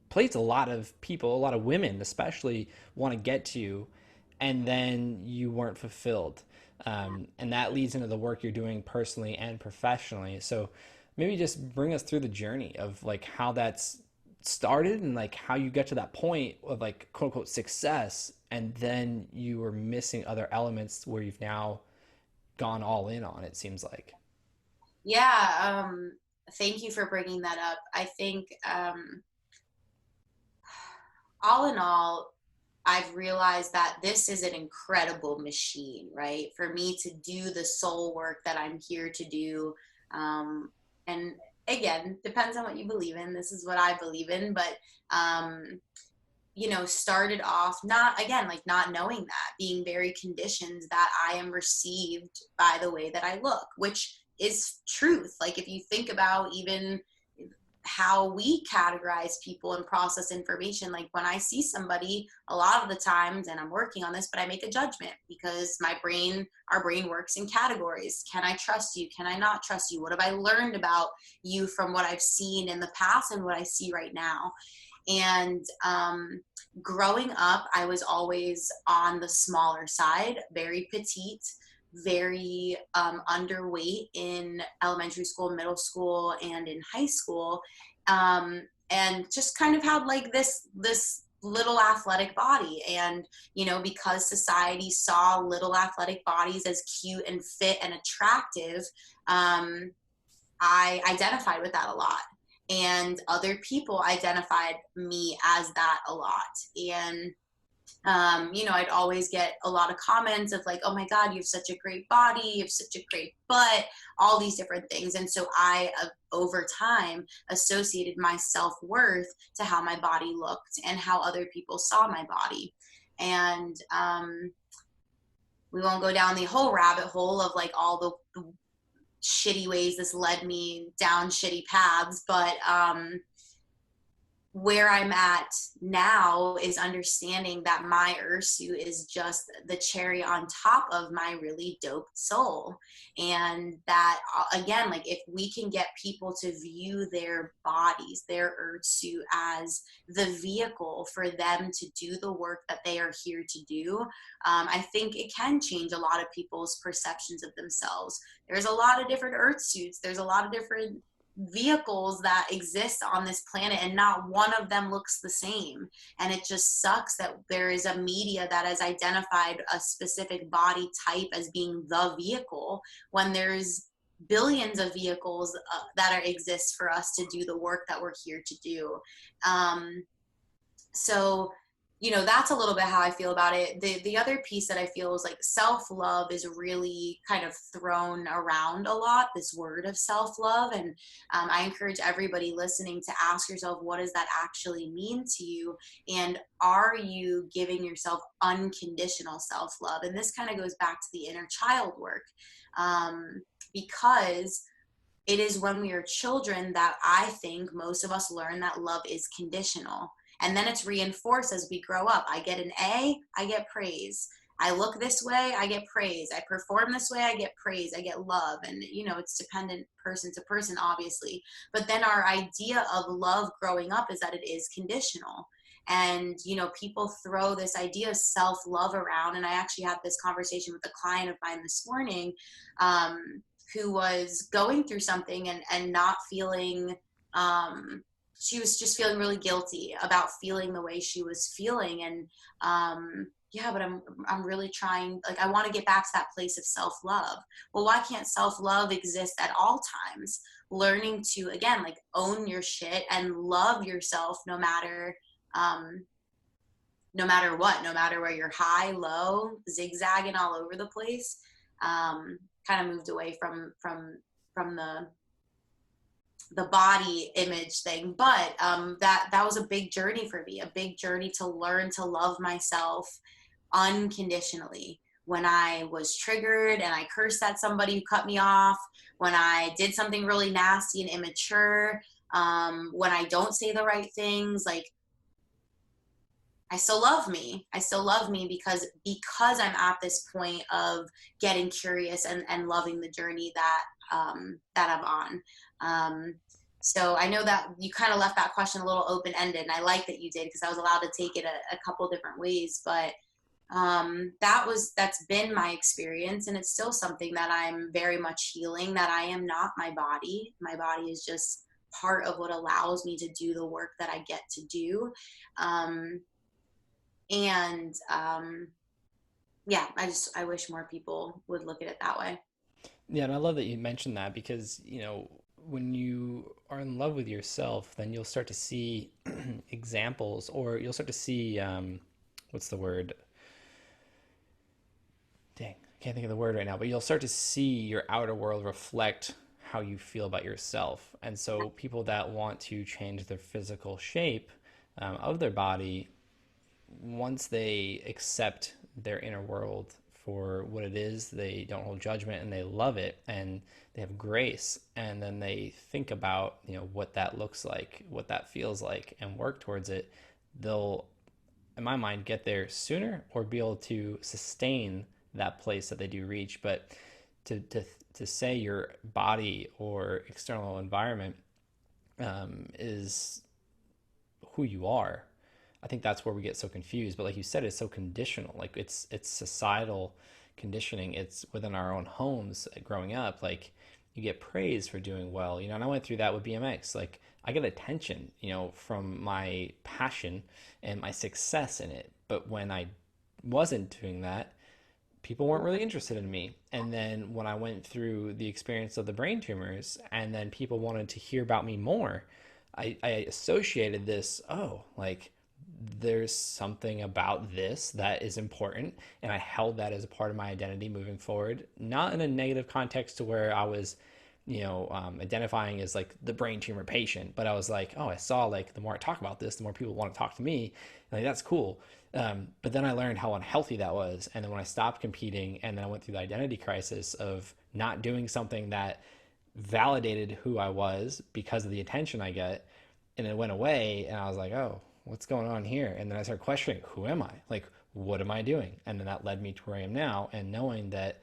place, a lot of people, a lot of women especially, want to get to, and then you weren't fulfilled. And that leads into the work you're doing personally and professionally. So maybe just bring us through the journey of like how that's started and like how you get to that point of like quote unquote success, and then you were missing other elements where you've now gone all in on, it seems like. Yeah, thank you for bringing that up. I think all in all, I've realized that this is an incredible machine, right? For me to do the soul work that I'm here to do. And again, depends on what you believe in. This is what I believe in, but started off not again like not knowing that, being very conditioned that I am received by the way that I look, which is truth. Like if you think about even how we categorize people and process information, like when I see somebody a lot of the times, and I'm working on this, but I make a judgment because our brain works in categories. Can I trust you? Can I not trust you? What have I learned about you from what I've seen in the past and what I see right now? And growing up, I was always on the smaller side, very petite, very underweight in elementary school, middle school, and in high school, and just kind of had like this little athletic body. And because society saw little athletic bodies as cute and fit and attractive, I identified with that a lot, and other people identified me as that a lot. And I'd always get a lot of comments of like, oh my God, you have such a great body, you have such a great butt, all these different things. And so I, over time, associated my self-worth to how my body looked and how other people saw my body. And we won't go down the whole rabbit hole of like all the shitty ways this led me down shitty paths, but where I'm at now is understanding that my Ursu is just the cherry on top of my really dope soul. And that, again, like if we can get people to view their bodies, their Ursu as the vehicle for them to do the work that they are here to do, I think it can change a lot of people's perceptions of themselves. There's a lot of different Earth suits. There's a lot of different vehicles that exist on this planet, and not one of them looks the same. And it just sucks that there is a media that has identified a specific body type as being the vehicle when there's billions of vehicles that exist for us to do the work that we're here to do. So that's a little bit how I feel about it. The other piece that I feel is like self-love is really kind of thrown around a lot, this word of self-love. And I encourage everybody listening to ask yourself, what does that actually mean to you? And are you giving yourself unconditional self-love? And this kind of goes back to the inner child work, because it is when we are children that I think most of us learn that love is conditional. And then it's reinforced as we grow up. I get an A, I get praise. I look this way, I get praise. I perform this way, I get praise, I get love. And, it's dependent person to person, obviously. But then our idea of love growing up is that it is conditional. And, people throw this idea of self-love around. And I actually had this conversation with a client of mine this morning, who was going through something and not feeling, she was just feeling really guilty about feeling the way she was feeling. And, yeah, but I'm really trying, like, I want to get back to that place of self-love. Well, why can't self-love exist at all times? Learning to, again, like, own your shit and love yourself um, no matter what, no matter where you're high, low, zigzagging all over the place. Kind of moved away from the body image thing, but that was a big journey for me, a big journey to learn to love myself unconditionally. When I was triggered and I cursed at somebody who cut me off, when I did something really nasty and immature, when I don't say the right things, like, I still love me. I still love me because I'm at this point of getting curious and loving the journey that I'm on. So I know that you kind of left that question a little open ended, and I like that you did, because I was allowed to take it a couple different ways. But that's been my experience, and it's still something that I'm very much healing. That I am not my body. My body is just part of what allows me to do the work that I get to do. And yeah, I wish more people would look at it that way. Yeah, and I love that you mentioned that because, when you are in love with yourself, then you'll start to see examples, or you'll start to see, what's the word? Dang, I can't think of the word right now, but you'll start to see your outer world reflect how you feel about yourself. And so people that want to change their physical shape of their body, once they accept their inner world for what it is, they don't hold judgment and they love it and they have grace, and then they think about, what that looks like, what that feels like, and work towards it, they'll, in my mind, get there sooner or be able to sustain that place that they do reach. But to say your body or external environment is who you are, I think that's where we get so confused. But like you said, it's so conditional. Like it's societal conditioning. It's within our own homes growing up. Like you get praise for doing well, and I went through that with BMX. Like I get attention, from my passion and my success in it. But when I wasn't doing that, people weren't really interested in me. And then when I went through the experience of the brain tumors, and then people wanted to hear about me more, I associated this, oh, like there's something about this that is important, and I held that as a part of my identity moving forward, not in a negative context to where I was identifying as like the brain tumor patient, but I was like, oh, I saw like the more I talk about this, the more people want to talk to me, and like that's cool. But then I learned how unhealthy that was, and then when I stopped competing, and then I went through the identity crisis of not doing something that validated who I was because of the attention I get, and it went away, and I was like, oh, what's going on here? And then I started questioning, who am I? Like, what am I doing? And then that led me to where I am now, and knowing that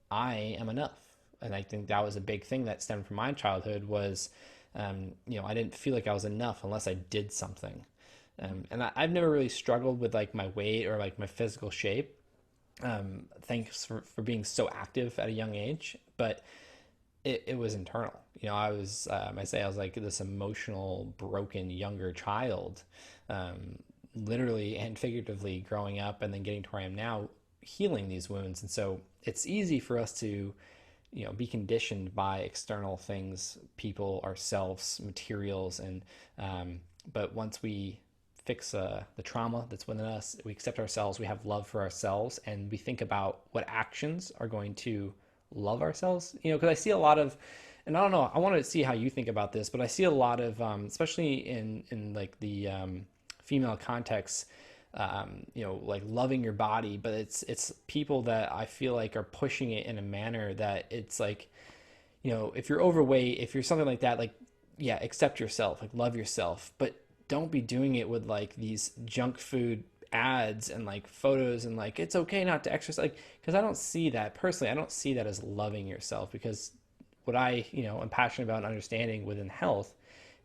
I am enough. And I think that was a big thing that stemmed from my childhood was, I didn't feel like I was enough unless I did something. And I've never really struggled with like my weight or like my physical shape. Thanks for being so active at a young age, but it was internal. I was like this emotional, broken younger child, literally and figuratively growing up, and then getting to where I am now, healing these wounds. And so it's easy for us to, be conditioned by external things, people, ourselves, materials, and but once we fix the trauma that's within us, we accept ourselves, we have love for ourselves, and we think about what actions are going to love ourselves. Because I see a lot of, and I don't know, I want to see how you think about this, but I see a lot of, especially in like the female context, like loving your body, but it's people that I feel like are pushing it in a manner that it's like, if you're overweight, if you're something like that, like, yeah, accept yourself, like love yourself, but don't be doing it with like these junk food ads and like photos and like it's okay not to exercise, like, because I don't see that personally. I don't see that as loving yourself, because what I am passionate about and understanding within health,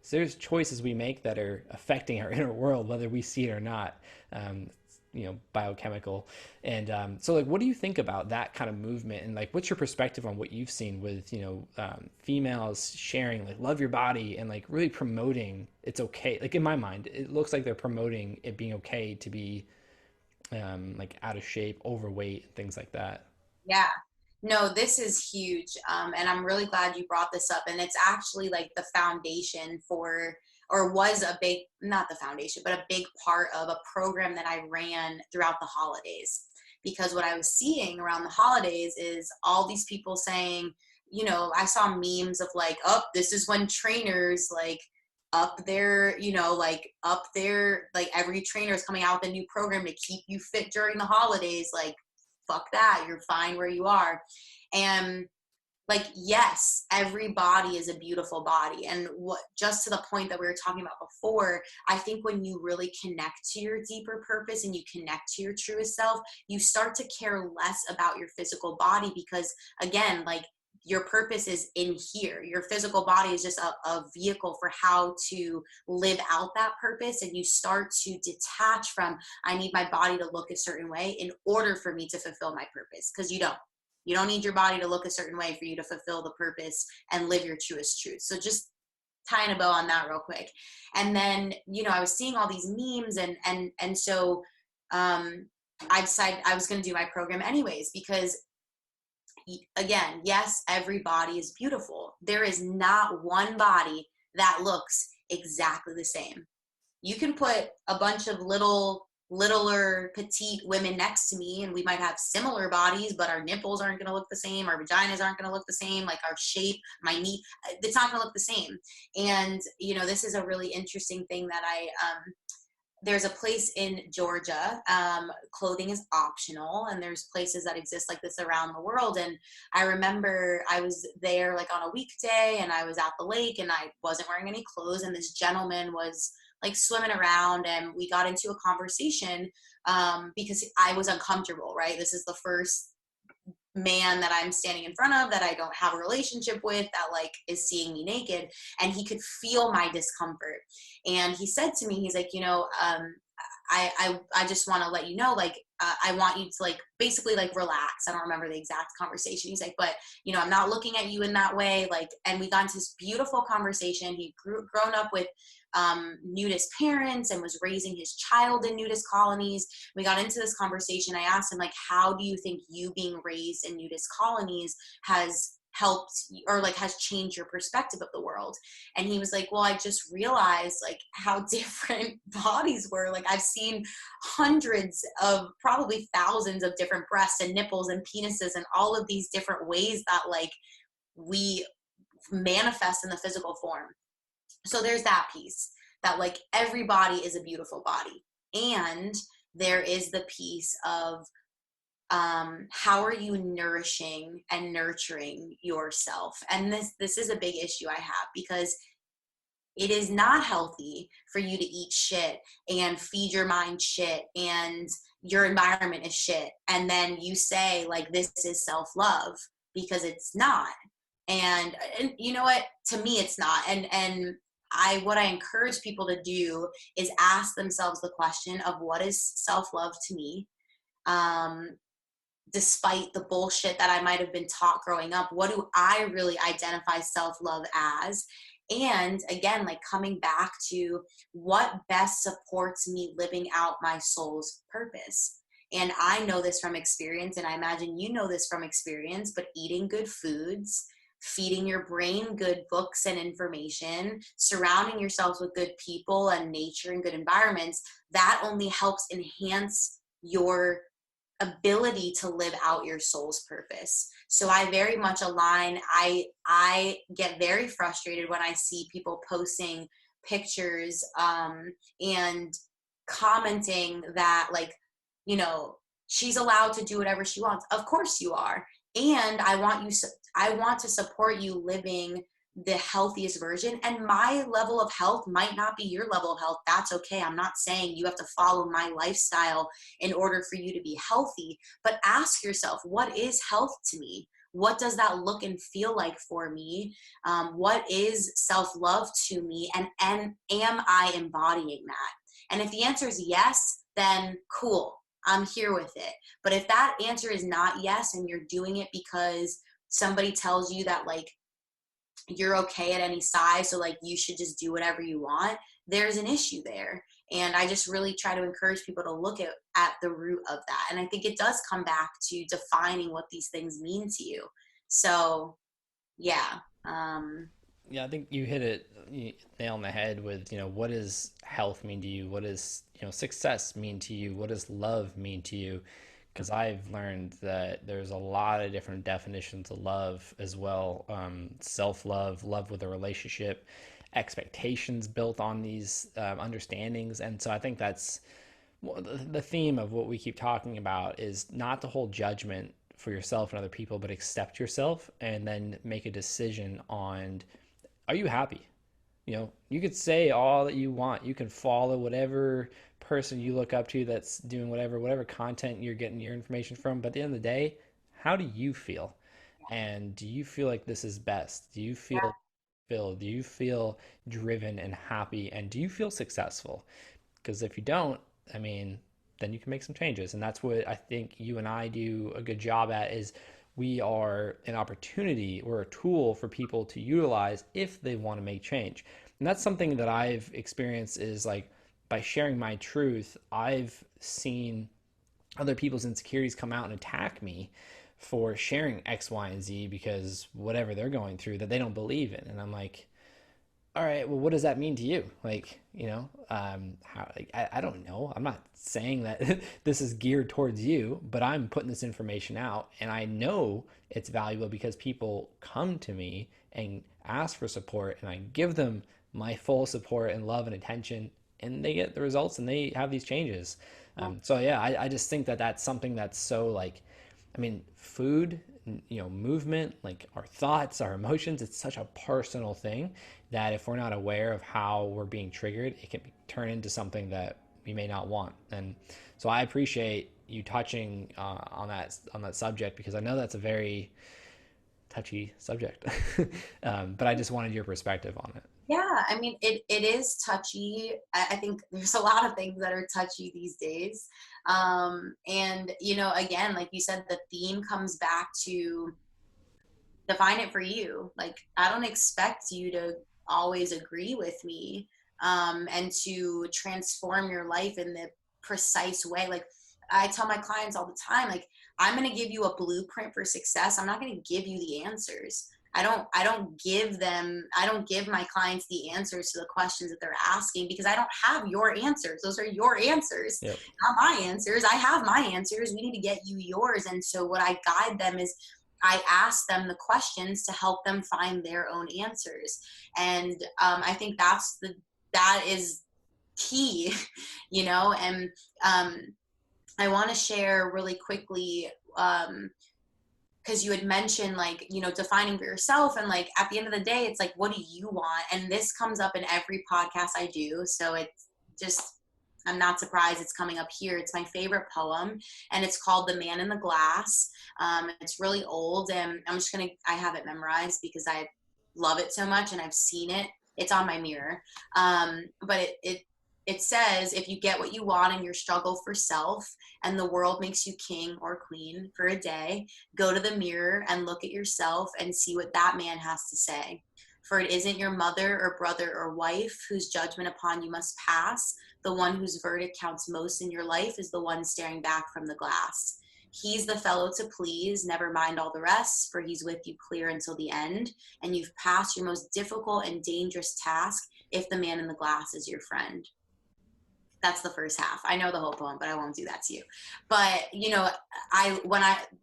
So there's choices we make that are affecting our inner world, whether we see it or not. Um, biochemical. And so, like, what do you think about that kind of movement? And like, what's your perspective on what you've seen with, females sharing, like, love your body and like really promoting it's okay. Like, in my mind, it looks like they're promoting it being okay to be like out of shape, overweight, things like that. Yeah. No, this is huge. And I'm really glad you brought this up. And it's actually like the foundation for, or was a big, not the foundation, but a big part of a program that I ran throughout the holidays. Because what I was seeing around the holidays is all these people saying, I saw memes of like, oh, this is when trainers like up their, up their, like every trainer is coming out with a new program to keep you fit during the holidays. Like, fuck that, you're fine where you are. And like, yes, every body is a beautiful body. And what, just to the point that we were talking about before, I think when you really connect to your deeper purpose and you connect to your truest self, you start to care less about your physical body, because again, like, your purpose is in here. Your physical body is just a vehicle for how to live out that purpose. And you start to detach from, I need my body to look a certain way in order for me to fulfill my purpose. Because you don't need your body to look a certain way for you to fulfill the purpose and live your truest truth. So just tying a bow on that real quick. And then, I was seeing all these memes, and so I decided I was going to do my program anyways, because again, yes, every body is beautiful. There is not one body that looks exactly the same. You can put a bunch of littler petite women next to me, and we might have similar bodies, but our nipples aren't going to look the same, our vaginas aren't going to look the same, like our shape, my knee, it's not going to look the same. And this is a really interesting thing that there's a place in Georgia, clothing is optional, and there's places that exist like this around the world. And I remember I was there like on a weekday, and I was at the lake, and I wasn't wearing any clothes, and this gentleman was like swimming around, and we got into a conversation because I was uncomfortable, right? This is the first man that I'm standing in front of that I don't have a relationship with, that like is seeing me naked, and he could feel my discomfort. And he said to me, he's like, I just want to let you know, like, I want you to like basically like relax. I don't remember the exact conversation. He's like, but I'm not looking at you in that way. Like, and we got into this beautiful conversation. He grown up with nudist parents and was raising his child in nudist colonies. We got into this conversation. I asked him, like, how do you think you being raised in nudist colonies has helped or like has changed your perspective of the world? And he was like, well, I just realized like how different bodies were. Like, I've seen hundreds of, probably thousands of different breasts and nipples and penises and all of these different ways that like we manifest in the physical form. So there's that piece, that like every body is a beautiful body. And there is the piece of how are you nourishing and nurturing yourself? And this is a big issue I have, because it is not healthy for you to eat shit and feed your mind shit and your environment is shit, and then you say like this is self-love, because it's not. And you know what, to me it's not. And what I encourage people to do is ask themselves the question of, what is self-love to me? Despite the bullshit that I might have been taught growing up, what do I really identify self-love as? And again, like coming back to what best supports me living out my soul's purpose. And I know this from experience, and I imagine you know this from experience, but eating good foods, feeding your brain good books and information, surrounding yourselves with good people and nature and good environments, that only helps enhance your ability to live out your soul's purpose. So I very much align. I get very frustrated when I see people posting pictures and commenting that like, she's allowed to do whatever she wants. Of course you are. And I want to support you living the healthiest version. And my level of health might not be your level of health. That's okay. I'm not saying you have to follow my lifestyle in order for you to be healthy, but ask yourself, what is health to me? what does that look and feel like for me? What is self-love to me? And am I embodying that? And if the answer is yes, then cool, I'm here with it. But if that answer is not yes, and you're doing it because somebody tells you that like you're okay at any size, so like you should just do whatever you want, there's an issue there. And I just really try to encourage people to look at the root of that. And I think it does come back to defining what these things mean to you. So yeah. Yeah, I think you hit it nail on the head with, what does health mean to you? What does, success mean to you? What does love mean to you? Because I've learned that there's a lot of different definitions of love as well. Self-love, love with a relationship, expectations built on these understandings. And so I think that's the theme of what we keep talking about, is not to hold judgment for yourself and other people, but accept yourself and then make a decision on, are you happy? You could say all that you want. You can follow whatever person you look up to that's doing whatever content you're getting your information from. But at the end of the day, how do you feel? And do you feel like this is best? Do you feel filled? Do you feel driven and happy? And do you feel successful? Because if you don't, I mean, then you can make some changes. And that's what I think you and I do a good job at, is we are an opportunity or a tool for people to utilize if they want to make change. And that's something that I've experienced, is like, by sharing my truth, I've seen other people's insecurities come out and attack me for sharing X, Y, and Z, because whatever they're going through that they don't believe in. And I'm like, all right, well, what does that mean to you? Like, how, like, I don't know. I'm not saying that this is geared towards you, but I'm putting this information out, and I know it's valuable because people come to me and ask for support, and I give them my full support and love and attention, and they get the results and they have these changes. So yeah, I just think that that's something that's so, like, I mean, food, movement, like our thoughts, our emotions, it's such a personal thing that if we're not aware of how we're being triggered, it can turn into something that we may not want. And so I appreciate you touching on that subject, because I know that's a very touchy subject. But I just wanted your perspective on it. Yeah, I mean, it is touchy. I think there's a lot of things that are touchy these days. And, again, like you said, the theme comes back to define it for you. Like, I don't expect you to always agree with me, and to transform your life in the precise way. Like, I tell my clients all the time, like, I'm going to give you a blueprint for success. I'm not going to give you the answers. I don't give my clients the answers to the questions that they're asking, because I don't have your answers. Those are your answers, Yep. not my answers. I have my answers. We need to get you yours. And so what I guide them is, I ask them the questions to help them find their own answers. And I think that is key, and I want to share really quickly, because you had mentioned, like, defining for yourself, and like at the end of the day, it's like, what do you want? And this comes up in every podcast I do, so it's just, I'm not surprised it's coming up here. It's my favorite poem, and it's called The Man in the Glass. It's really old, and I have it memorized because I love it so much, and I've seen it. It's on my mirror. But it says, if you get what you want in your struggle for self, and the world makes you king or queen for a day, go to the mirror and look at yourself and see what that man has to say. For it isn't your mother or brother or wife whose judgment upon you must pass. The one whose verdict counts most in your life is the one staring back from the glass. He's the fellow to please, never mind all the rest, for he's with you clear until the end, and you've passed your most difficult and dangerous task if the man in the glass is your friend. That's the first half. I know the whole poem, but I won't do that to you. But,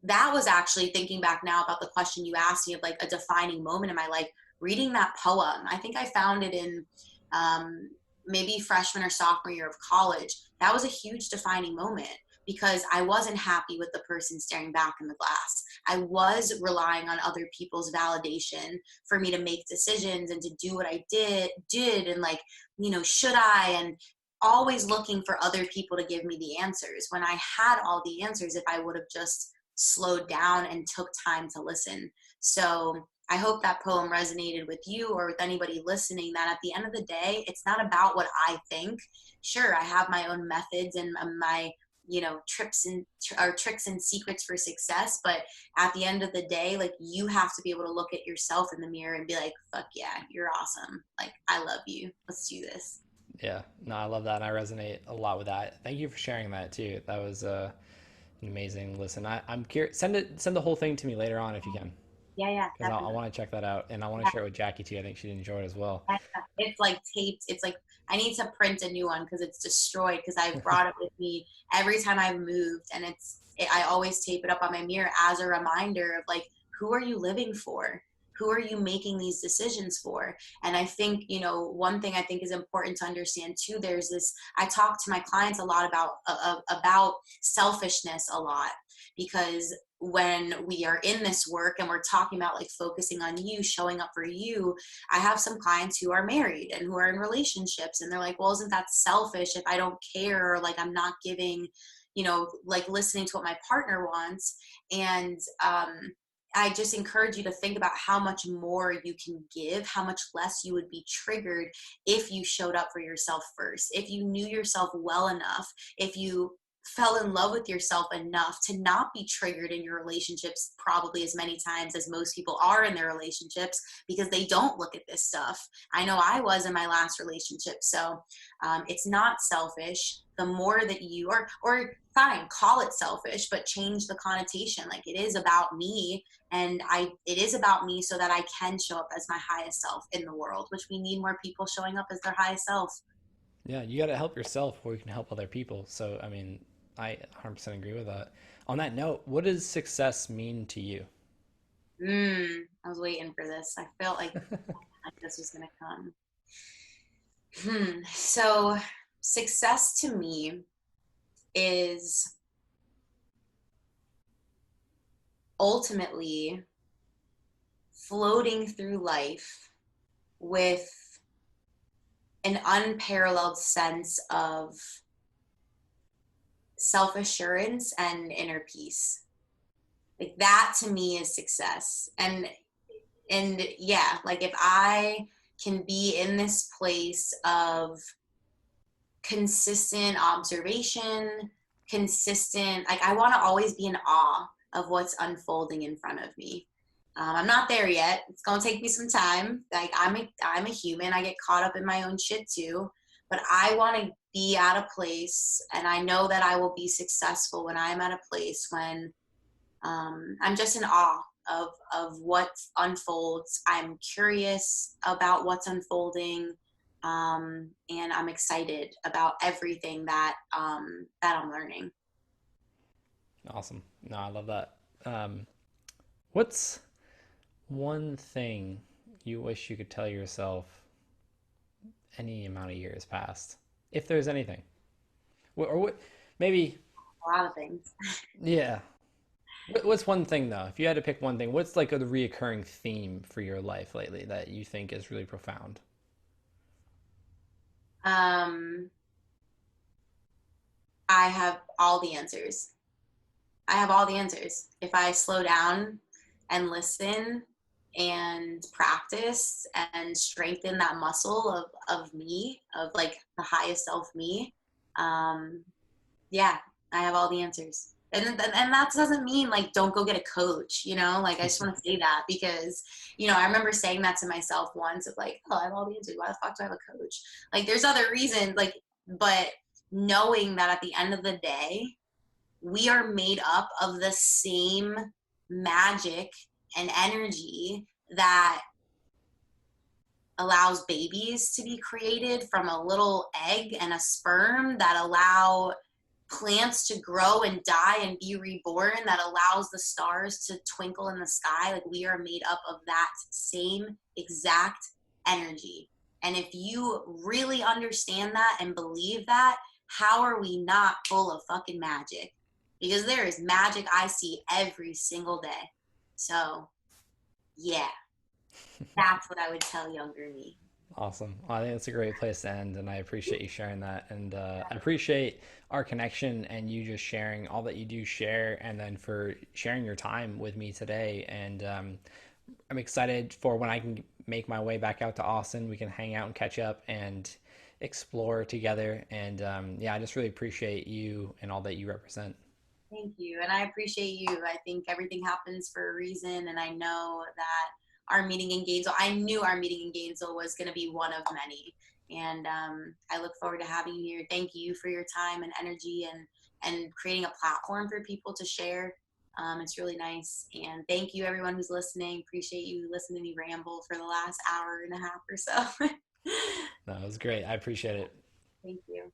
that was actually, thinking back now about the question you asked me of like a defining moment in my life, reading that poem. I think I found it in maybe freshman or sophomore year of college. That was a huge defining moment, because I wasn't happy with the person staring back in the glass. I was relying on other people's validation for me to make decisions and to do what I did. And like, should I, and always looking for other people to give me the answers, when I had all the answers if I would have just slowed down and took time to listen. So I hope that poem resonated with you or with anybody listening, that at the end of the day, it's not about what I think. Sure, I have my own methods and my, trips and or tricks and secrets for success, but at the end of the day, like, you have to be able to look at yourself in the mirror and be like, fuck yeah, you're awesome. Like, I love you. Let's do this. Yeah, no, I love that, and I resonate a lot with that. Thank you for sharing that too. That was an amazing listen. I'm curious. Send the whole thing to me later on if you can, Yeah, yeah, because I definitely. want to check that out, and I want to share it with Jackie too. I think she'd enjoy it as well. Yeah, it's like taped. It's like I need to print a new one because it's destroyed. Because I've brought it with me every time I've moved, and I always tape it up on my mirror as a reminder of, like, who are you living for? Who are you making these decisions for? And I think, one thing I think is important to understand too. There's this. I talk to my clients a lot about selfishness a lot, because when we are in this work and we're talking about, like, focusing on you, showing up for you, I have some clients who are married and who are in relationships, and they're like, well, isn't that selfish if I don't care, or like I'm not giving, like, listening to what my partner wants? And I just encourage you to think about how much more you can give, how much less you would be triggered if you showed up for yourself first, if you knew yourself well enough, if you fell in love with yourself enough to not be triggered in your relationships probably as many times as most people are in their relationships, because they don't look at this stuff. I know I was in my last relationship. So it's not selfish. The more that you or fine, call it selfish, but change the connotation. Like, it is about me, and it is about me so that I can show up as my highest self in the world, which we need more people showing up as their highest self. Yeah, you got to help yourself before you can help other people. So, I mean, I 100% agree with that. On that note, what does success mean to you? I was waiting for this. I felt like this was going to come. So success to me is ultimately floating through life with an unparalleled sense of self-assurance and inner peace. Like, that to me is success. And yeah, like, if I can be in this place of consistent observation, consistent, like, I want to always be in awe of what's unfolding in front of me. I'm not there yet. It's gonna take me some time. Like, I'm a human. I get caught up in my own shit too. But I want to be at a place, and I know that I will be successful when I'm at a place when I'm just in awe of what unfolds. I'm curious about what's unfolding, and I'm excited about everything that I'm learning. Awesome. No, I love that. Um, what's one thing you wish you could tell yourself any amount of years past, if there's anything? Or what? Maybe, A lot of things. yeah. What's one thing though? If you had to pick one thing, what's like a reoccurring theme for your life lately that you think is really profound? Um, I have all the answers. I have all the answers. If I slow down and listen and practice and strengthen that muscle of me, of, like, the highest self me, um, yeah, I have all the answers. And that doesn't mean, like, don't go get a coach, like, I just want to say that because, I remember saying that to myself once of, like, oh, I have all the answers. Why the fuck do I have a coach? Like, there's other reasons, like, but knowing that at the end of the day, we are made up of the same magic and energy that allows babies to be created from a little egg and a sperm, that allow plants to grow and die and be reborn, that allows the stars to twinkle in the sky. Like, we are made up of that same exact energy. And if you really understand that and believe that, how are we not full of fucking magic? Because there is magic I see every single day. So, yeah, that's what I would tell younger me. Awesome. Well, I think that's a great place to end, and I appreciate you sharing that. And I appreciate our connection and you just sharing all that you do share, and then for sharing your time with me today. And I'm excited for when I can make my way back out to Austin. We can hang out and catch up and explore together. And yeah, I just really appreciate you and all that you represent. Thank you. And I appreciate you. I think everything happens for a reason. And I know that our meeting in Gainesville, I knew our meeting in Gainesville was going to be one of many. And I look forward to having you here. Thank you for your time and energy and creating a platform for people to share. It's really nice. And thank you, everyone who's listening. Appreciate you listening to me ramble for the last hour and a half or so. That was great. I appreciate it. Thank you.